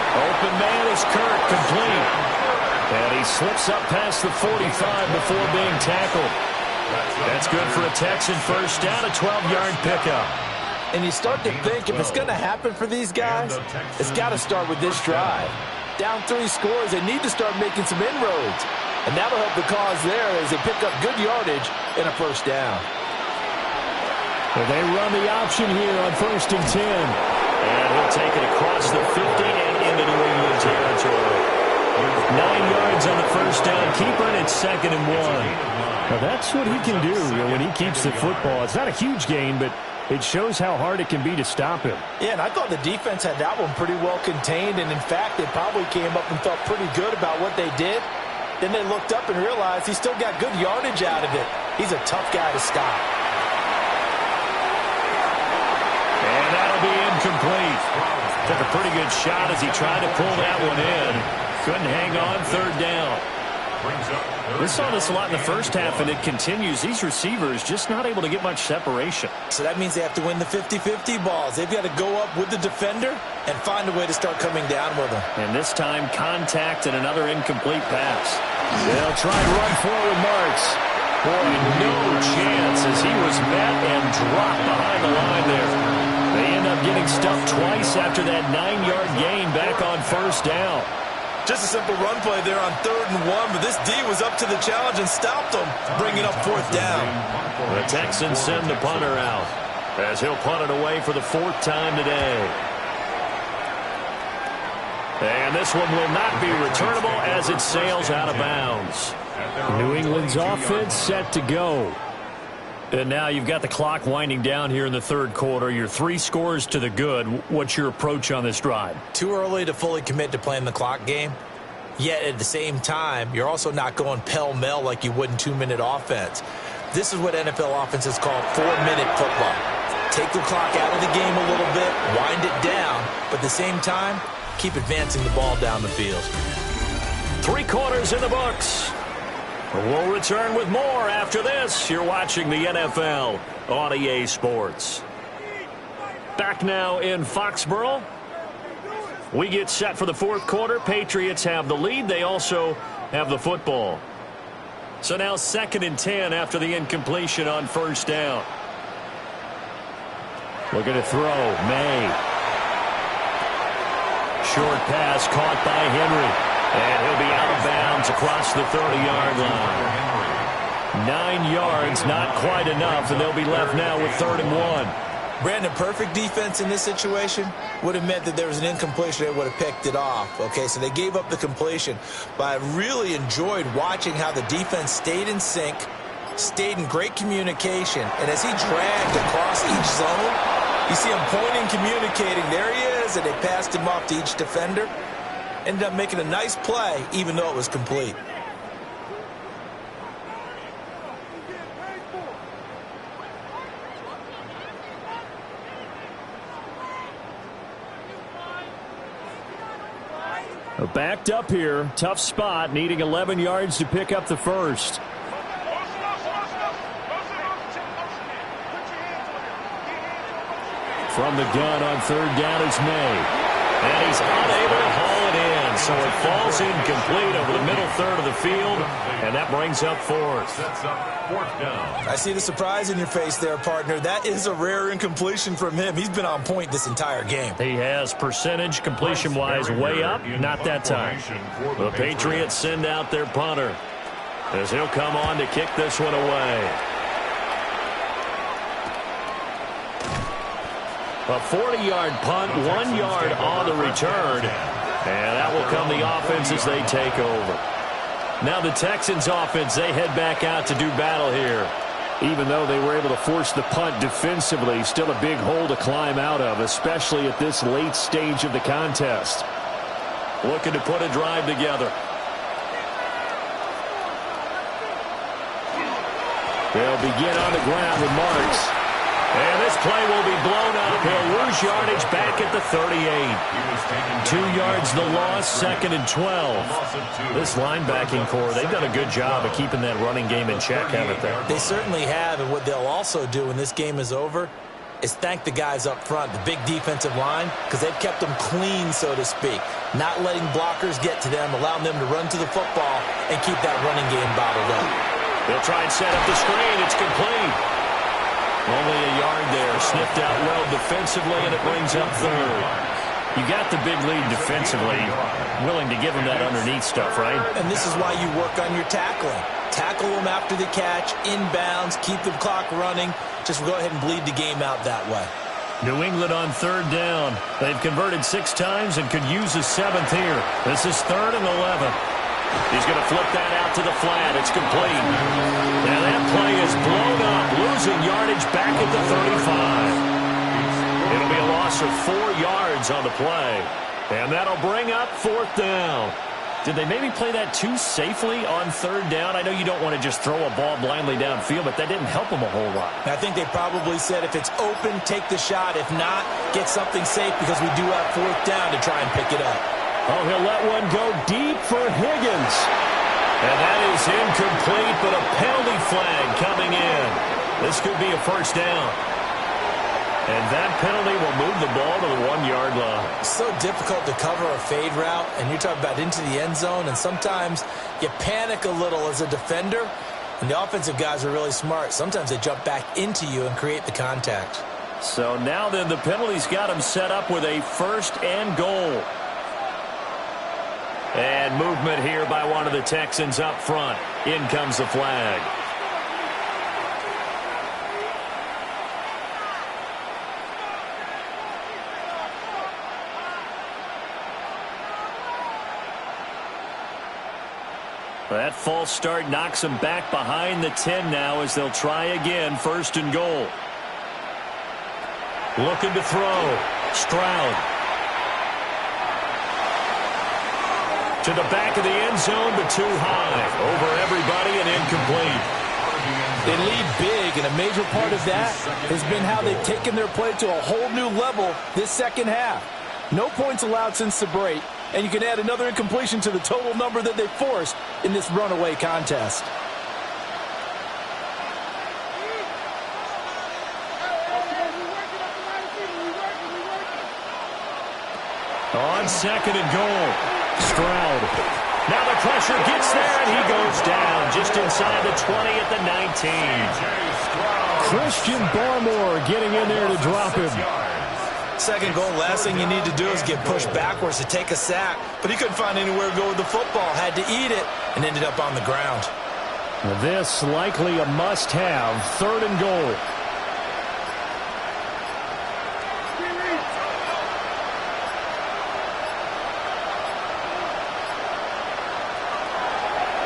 Open man is Kirk, complete. And he slips up past the 45 before being tackled. That's good for a Texan 1st down, a 12-yard pickup. And you start to think if it's going to happen for these guys, it's got to start with this drive. Down 3 scores, they need to start making some inroads. And that'll help the cause there as they pick up good yardage in a 1st down. Well, they run the option here on 1st and 10. And he'll take it across the 50 and into New England territory. 9 yards on the 1st down, keeper, and it's 2nd and 1. Now, that's what he can do when he keeps the football. It's not a huge gain, but it shows how hard it can be to stop him. Yeah, and I thought the defense had that one pretty well contained, and in fact, they probably came up and felt pretty good about what they did. Then they looked up and realized he still got good yardage out of it. He's a tough guy to stop. And that'll be incomplete. Took a pretty good shot as he tried to pull that one in. Couldn't hang on, third down. We saw this a lot in the first half, and it continues. These receivers just not able to get much separation. So that means they have to win the 50-50 balls. They've got to go up with the defender and find a way to start coming down with them. And this time, contact and another incomplete pass. They'll try and run forward Marks. Boy, no chance as he was met and dropped behind the line there. They end up getting stuffed twice after that 9-yard gain back on first down. Just a simple run play there on 3rd and 1, but this D was up to the challenge and stopped them, bringing up 4th down. The Texans send the punter out as he'll punt it away for the 4th time today. And this one will not be returnable as it sails out of bounds. New England's offense set to go. And now you've got the clock winding down here in the 3rd quarter. You're 3 scores to the good. What's your approach on this drive? Too early to fully commit to playing the clock game. Yet at the same time, you're also not going pell-mell like you would in 2-minute offense. This is what NFL offenses call 4-minute football. Take the clock out of the game a little bit, wind it down, but at the same time, keep advancing the ball down the field. 3 quarters in the books. We'll return with more after this. You're watching the NFL on EA Sports. Back now in Foxboro. We get set for the 4th quarter. Patriots have the lead. They also have the football. So now 2nd and 10 after the incompletion on first down. Looking to throw. Maye. Short pass caught by Henry. And he'll be out of bounds across the 30-yard line. 9 yards, not quite enough, and they'll be left now with 3rd and 1. Brandon, perfect defense in this situation would have meant that there was an incompletion. They would have picked it off. Okay, so they gave up the completion. But I really enjoyed watching how the defense stayed in sync, stayed in great communication, and as he dragged across each zone, you see him pointing, communicating. There he is, and they passed him off to each defender. Ended up making a nice play, even though it was complete. Backed up here, tough spot, needing 11 yards to pick up the first. From the gun on 3rd down is Maye. And he's unable to haul it in, so it falls incomplete over the middle 3rd of the field, and that brings up 4th. I see the surprise in your face there, partner. That is a rare incompletion from him. He's been on point this entire game. He has percentage completion-wise way up, not that time. The Patriots send out their punter as he'll come on to kick this one away. A 40-yard punt, 1 yard on the return, and that will come the offense as they take over. Now the Texans offense, they head back out to do battle here. Even though they were able to force the punt defensively, still a big hole to climb out of, especially at this late stage of the contest. Looking to put a drive together. They'll begin on the ground with Marks. And this play will be blown up. He'll lose yardage back at the 38. 2 yards the loss, 2nd and 12. This linebacking core, they've done a good job of keeping that running game in check, haven't they? They certainly have, and what they'll also do when this game is over is thank the guys up front, the big defensive line, because they've kept them clean, so to speak. Not letting blockers get to them, allowing them to run to the football and keep that running game bottled up. They'll try and set up the screen. It's complete. Only a yard there. Sniffed out well defensively, and it brings up 3rd. You got the big lead defensively. Willing to give them that underneath stuff, right? And this is why you work on your tackling. Tackle them after the catch, inbounds, keep the clock running. Just go ahead and bleed the game out that way. New England on 3rd down. They've converted 6 times and could use a 7th here. This is 3rd and 11. He's going to flip that out to the flat. It's complete. And that play is blown up, losing yardage back at the 35. It'll be a loss of 4 yards on the play. And that'll bring up 4th down. Did they maybe play that too safely on third down? I know you don't want to just throw a ball blindly downfield, but that didn't help them a whole lot. I think they probably said if it's open, take the shot. If not, get something safe because we do have fourth down to try and pick it up. Oh, he'll let one go deep for Higgins. And that is incomplete, but a penalty flag coming in. This could be a first down. And that penalty will move the ball to the 1-yard line. So difficult to cover a fade route, and you're talking about into the end zone, and sometimes you panic a little as a defender, and the offensive guys are really smart. Sometimes they jump back into you and create the contact. So now then the penalty's got him set up with a first and goal. And movement here by one of the Texans up front. In comes the flag. That false start knocks them back behind the 10 now as they'll try again, first and goal. Looking to throw. Stroud. To the back of the end zone, but too high. Over everybody and incomplete. They lead big, and a major part of that has been how they've taken their play to a whole new level this second half. No points allowed since the break, and you can add another incompletion to the total number that they forced in this runaway contest. On second and goal, Stroud. Now the pressure gets there, and he goes down just inside the 20 at the 19. Christian Barmore getting in there to drop him. Second goal, last thing you need to do is get pushed backwards to take a sack. But he couldn't find anywhere to go with the football. Had to eat it and ended up on the ground. This likely a must-have, third and goal.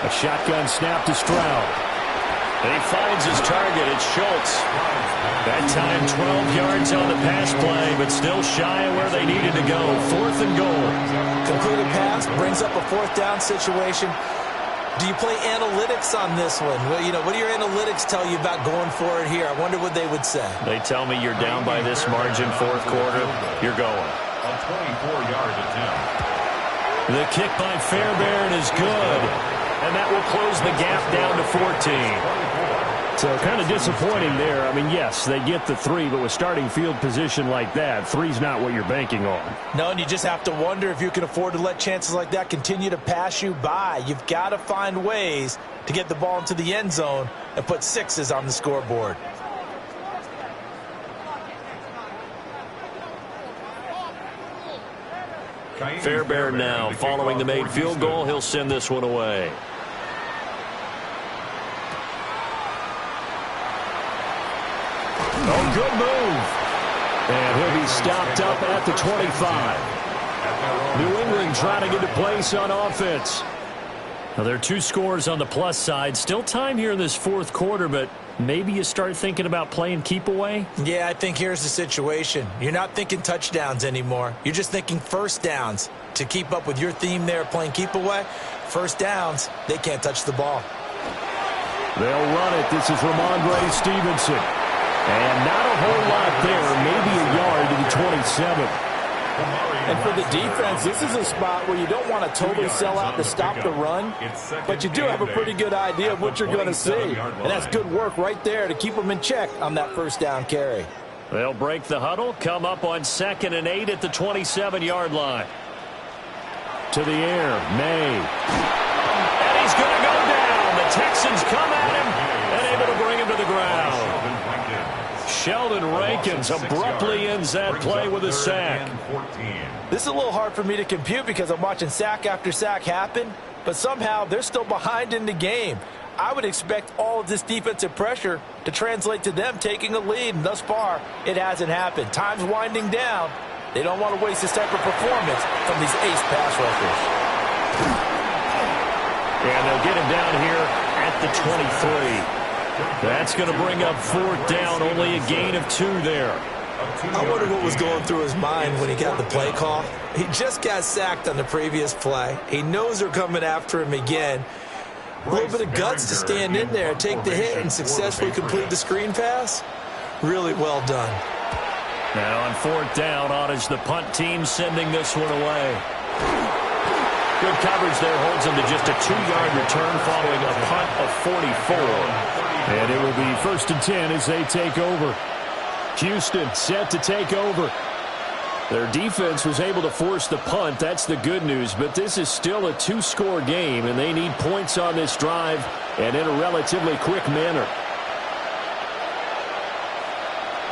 A shotgun snap to Stroud. And he finds his target. It's Schultz. That time 12 yards on the pass play, but still shy of where they needed to go. Fourth and goal. Concluded pass brings up a fourth down situation. Do you play analytics on this one? Well, what do your analytics tell you about going for it here? I wonder what they would say. They tell me you're down by this margin, fourth quarter. You're going. A 24-yard attempt. The kick by Fairbairn is good. And that will close the gap down to 14. So kind of disappointing there. I mean, yes, they get the 3, but with starting field position like that, 3's not what you're banking on. No, and you just have to wonder if you can afford to let chances like that continue to pass you by. You've got to find ways to get the ball into the end zone and put 6s on the scoreboard. Fairbairn now following the made field goal. He'll send this one away. Oh, good move. And he'll be stopped up at the 25. New England trying to get a place on offense. Now, there are 2 scores on the plus side. Still time here in this fourth quarter, but maybe you start thinking about playing keep away? Yeah, I think here's the situation. You're not thinking touchdowns anymore. You're just thinking first downs. To keep up with your theme there, playing keep away, first downs, they can't touch the ball. They'll run it. This is Ramondre Stevenson. And not a whole lot there, maybe a yard to the 27. And for the defense, this is a spot where you don't want to totally sell out to stop the run, but you do have a pretty good idea of what you're going to see. And that's good work right there to keep them in check on that first down carry. They'll break the huddle, come up on 2nd and 8 at the 27-yard line. To the air, Maye. And he's going to go down. The Texans come at him and able to bring him to the ground. Sheldon Rankins abruptly ends that play with a sack. This is a little hard for me to compute because I'm watching sack after sack happen, but somehow they're still behind in the game. I would expect all of this defensive pressure to translate to them taking a lead, and thus far, it hasn't happened. Time's winding down. They don't want to waste this type of performance from these ace pass rushers. And they'll get him down here at the 23. That's going to bring up fourth down, only a gain of 2 there. I wonder what was going through his mind when he got the play call. He just got sacked on the previous play. He knows they're coming after him again. A little bit of guts to stand in there, take the hit, and successfully complete the screen pass. Really well done. Now on 4th down, on is the punt team sending this one away. Good coverage there, holds him to just a 2-yard return following a punt of 44. And it will be 1st and 10 as they take over. Houston set to take over. Their defense was able to force the punt. That's the good news. But this is still a 2-score game, and they need points on this drive and in a relatively quick manner.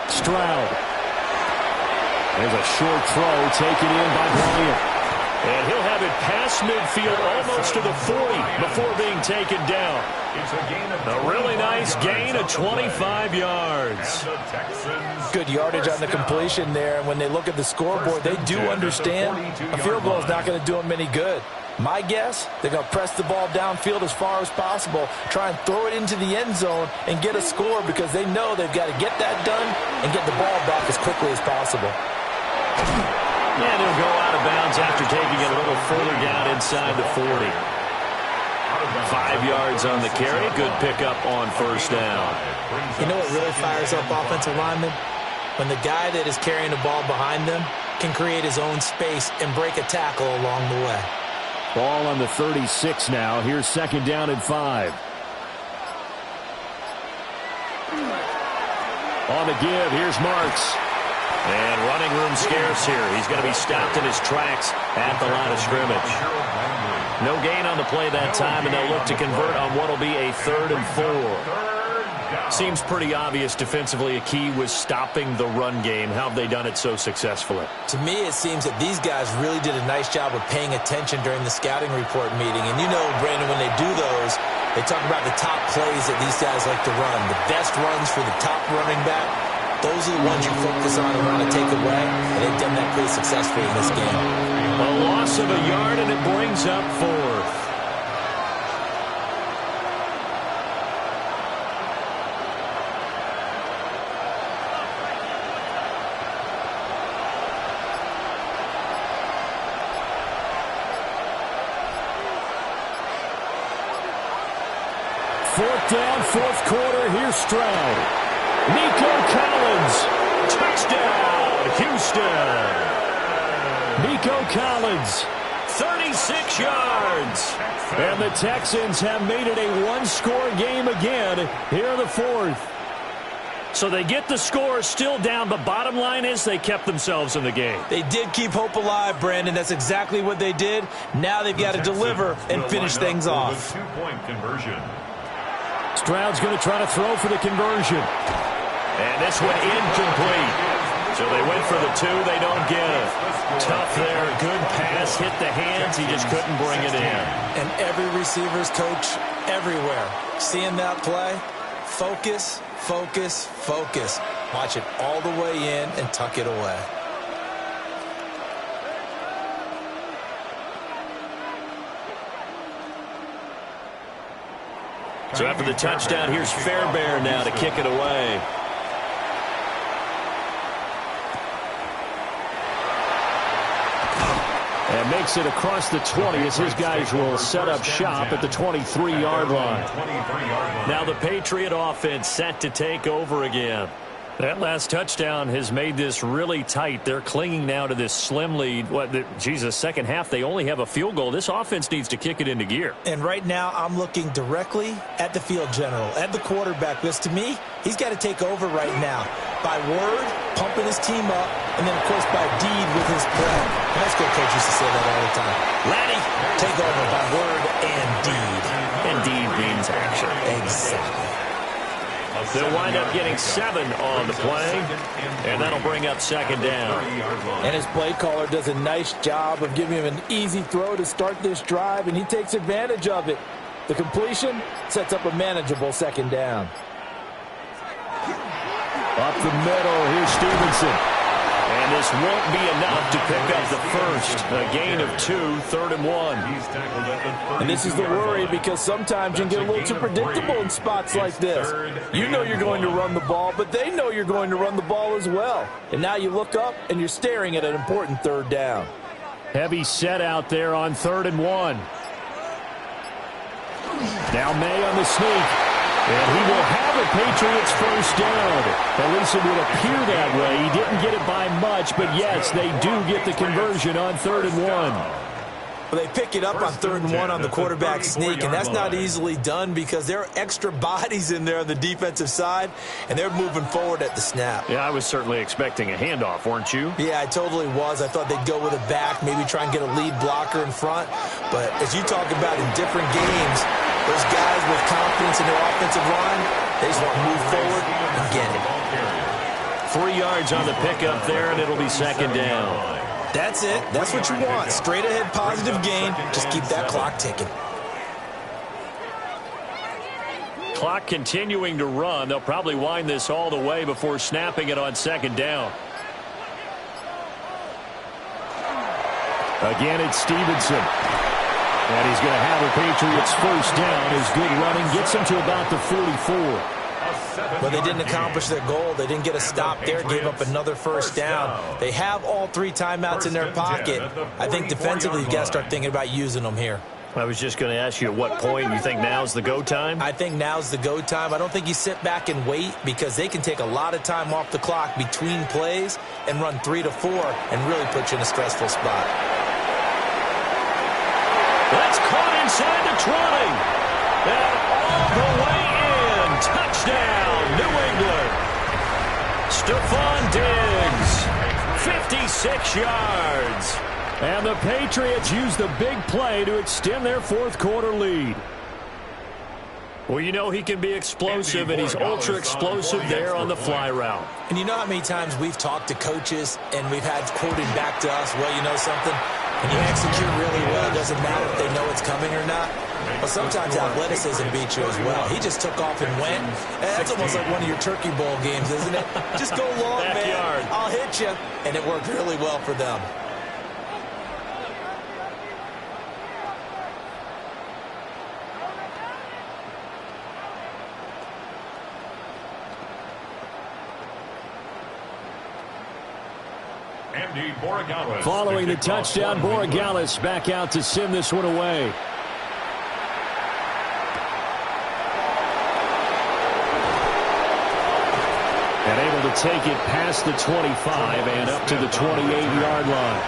Stroud. There's a short throw taken in by Bryant. And he'll have it past midfield almost to the 40 before being taken down. A really nice gain of 25 yards. Good yardage on the completion there. And when they look at the scoreboard, they do understand a field goal is not going to do them any good. My guess, they're going to press the ball downfield as far as possible, try and throw it into the end zone and get a score because they know they've got to get that done and get the ball back as quickly as possible. And he'll go out of bounds after taking it a little further down inside the 40. 5 yards on the carry. Good pickup on 1st down. You know what really fires up offensive linemen? When the guy that is carrying the ball behind them can create his own space and break a tackle along the way. Ball on the 36 now. Here's 2nd down and 5. On the give, here's Marks. And running room scarce here. He's going to be stopped in his tracks at the line of scrimmage. No gain on the play that time, and they'll look to convert on what will be a 3rd and 4. Seems pretty obvious defensively a key was stopping the run game. How have they done it so successfully? To me, it seems that these guys really did a nice job of paying attention during the scouting report meeting. And you know, Brandon, when they do those, they talk about the top plays that these guys like to run. The best runs for the top running back. Those are the ones you focus on and want to take away, and they've done that pretty successfully in this game. A loss of a yard, and it brings up 4th. Fourth down, 4th quarter. Here's Stroud. Nico Collins, touchdown, Houston. Nico Collins, 36 yards. And the Texans have made it a 1-score game again here in the 4th. So they get the score, still down, but bottom line is they kept themselves in the game. They did keep hope alive, Brandon. That's exactly what they did. Now they've got to deliver and finish things off. 2-point conversion. Stroud's going to try to throw for the conversion. And this one incomplete. So they went for the 2. They don't get it. Tough there. Good pass. Hit the hands. He just couldn't bring it in. And every receiver's coach everywhere. Seeing that play, focus, focus, focus. Watch it all the way in and tuck it away. So after the touchdown, here's Fairbairn now to kick it away. And makes it across the 20 as his guys will set up shop at the 23-yard line. Now the Patriot offense set to take over again. That last touchdown has made this really tight. They're clinging now to this slim lead. Second half, they only have a field goal. This offense needs to kick it into gear. And right now, I'm looking directly at the field general, at the quarterback. Because to me, he's got to take over right now. By word, pumping his team up, and then, of course, by deed with his play. High school coach used to say that all the time. Laddie, take over by word and deed. And deed means action. Exactly. They'll wind up getting 7 on the play, and that'll bring up 2nd down. And his play caller does a nice job of giving him an easy throw to start this drive, and he takes advantage of it. The completion sets up a manageable 2nd down. Up the middle, here's Stevenson. And this won't be enough to pick up the first. A gain of 2, 3rd and 1. And this is the worry, because sometimes you can get a little too predictable in spots like this. You know you're going to run the ball, but they know you're going to run the ball as well. And now you look up and you're staring at an important 3rd down. Heavy set out there on 3rd and 1. Now Maye on the sneak. And he will have a Patriots first down. At least it would appear that way. He didn't get it by much, but yes, they do get the conversion on 3rd and 1. Well, they pick it up on 3rd and 1 on the quarterback sneak, and that's not easily done because there are extra bodies in there on the defensive side, and they're moving forward at the snap. Yeah, I was certainly expecting a handoff, weren't you? Yeah, I totally was. I thought they'd go with a back, maybe try and get a lead blocker in front. But as you talk about in different games, those guys with confidence in their offensive line, they just want to move forward and get it. 3 yards on the pickup there, and it'll be 2nd down. That's it. That's what you want. Straight ahead positive gain. Just keep that clock ticking. Clock continuing to run. They'll probably wind this all the way before snapping it on 2nd down. Again, it's Stevenson. And he's going to have a Patriots first down. His good running gets him to about the 44. But they didn't accomplish their goal. They didn't get a stop there, gave up another first down. They have all 3 timeouts in their pocket. I think defensively, you've got to start thinking about using them here. I was just going to ask you at what point you think now's the go time? I think now's the go time. I don't think you sit back and wait, because they can take a lot of time off the clock between plays and run 3 to 4 and really put you in a stressful spot. That's caught inside the 20. And all the way in. Touchdown, New England. Stefon Diggs, 56 yards. And the Patriots use the big play to extend their 4th quarter lead. Well, you know he can be explosive, and he's ultra explosive there on the fly route. And you know how many times we've talked to coaches and we've had quoted back to us, well, you know something? When you execute really well, it doesn't matter if they know it's coming or not. But sometimes athleticism beats you as well. He just took off and went. That's almost like one of your Turkey Bowl games, isn't it? Just go long, man. I'll hit you. And it worked really well for them. Following the touchdown, Borregales back out to send this one away. And able to take it past the 25 and up to the 28-yard line.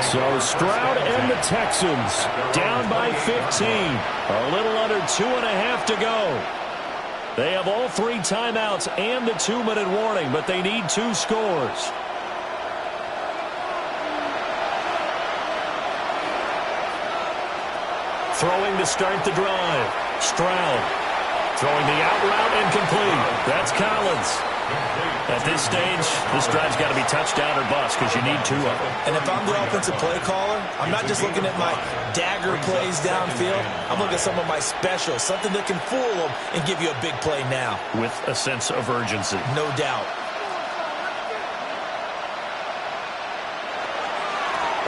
So Stroud and the Texans down by 15. A little under 2.5 to go. They have all 3 timeouts and the 2-minute warning, but they need 2 scores. Throwing to start the drive. Stroud throwing the out route incomplete. That's Collins. At this stage, this drive's got to be touchdown or bust, because you need 2 of them. And if I'm the offensive play caller, I'm not just looking at my dagger plays downfield. I'm looking at some of my specials, something that can fool them and give you a big play now. With a sense of urgency. No doubt.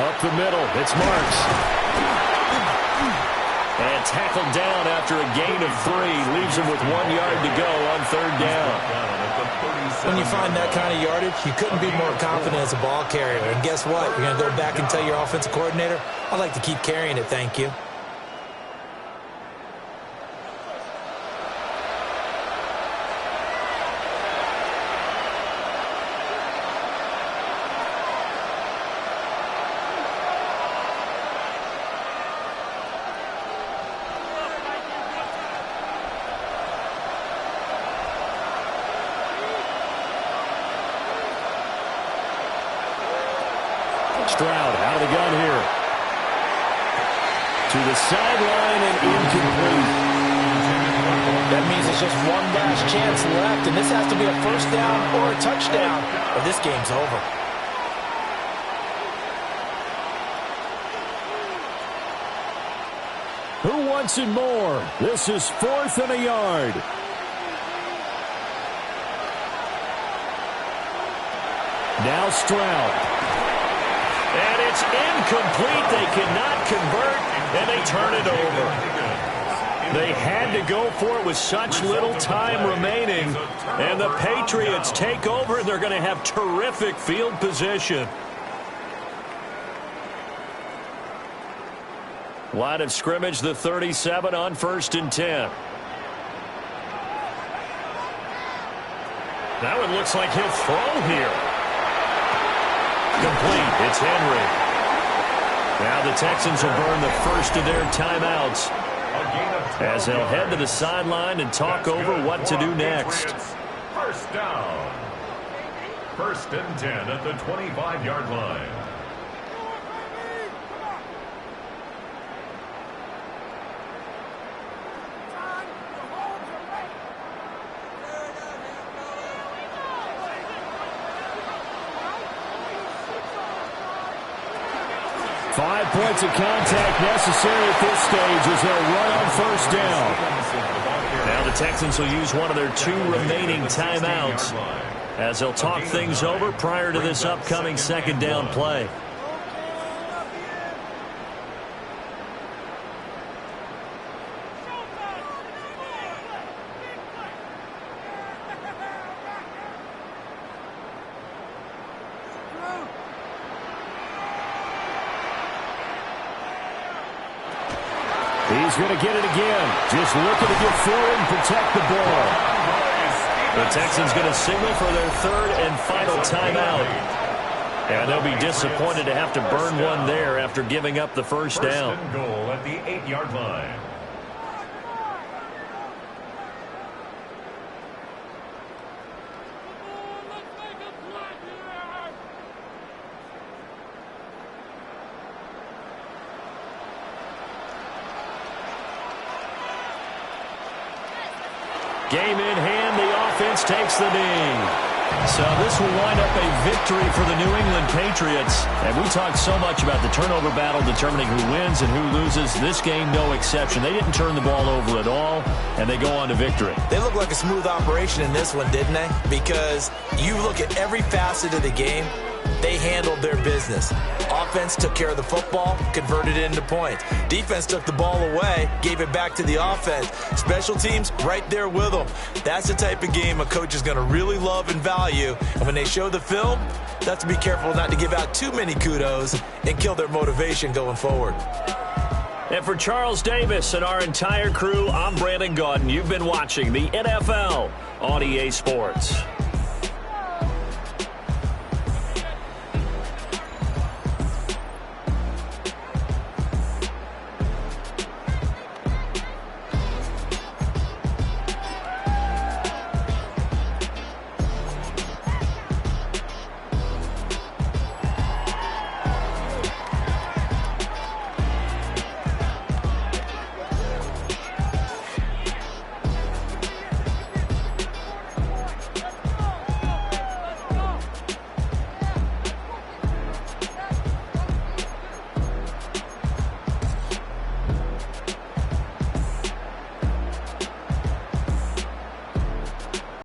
Up the middle, it's Marks. And tackled down after a gain of 3. Leaves him with 1 yard to go on 3rd down. When you find that kind of yardage, you couldn't be more confident as a ball carrier. And guess what? You're going to go back and tell your offensive coordinator, I'd like to keep carrying it, thank you. Stroud out of the gun here. To the sideline and incomplete. That means it's just one last chance left, and this has to be a first down or a touchdown, or this game's over. Who wants it more? This is 4th and a yard. Now Stroud. And it's incomplete. They cannot convert, and they turn it over. They had to go for it with such little time remaining. And the Patriots take over, and they're going to have terrific field position. Line of scrimmage, the 37 on 1st and 10. That one looks like he'll throw here. Complete. It's Henry. Now the Texans will burn the first of their timeouts as they'll head to the sideline and talk over what to do next. First down. 1st and 10 at the 25-yard line. Five points of contact necessary at this stage as they'll run on 1st down. Now the Texans will use one of their 2 remaining timeouts as they'll talk things over prior to this upcoming 2nd down play. He's going to get it again. Just looking to get forward and protect the ball. The Texans going to signal for their 3rd and final timeout. And they'll be disappointed to have to burn one there after giving up the 1st down. 1st and goal at the 8-yard line. Game in hand, the offense takes the knee. So this will wind up a victory for the New England Patriots. And we talked so much about the turnover battle determining who wins and who loses. This game, no exception. They didn't turn the ball over at all, and they go on to victory. They look like a smooth operation in this one, didn't they? Because you look at every facet of the game, they handled their business. Offense took care of the football, converted it into points. Defense took the ball away, gave it back to the offense. Special teams, right there with them. That's the type of game a coach is going to really love and value. And when they show the film, they have to be careful not to give out too many kudos and kill their motivation going forward. And for Charles Davis and our entire crew, I'm Brandon Gaudin. You've been watching the NFL on EA Sports.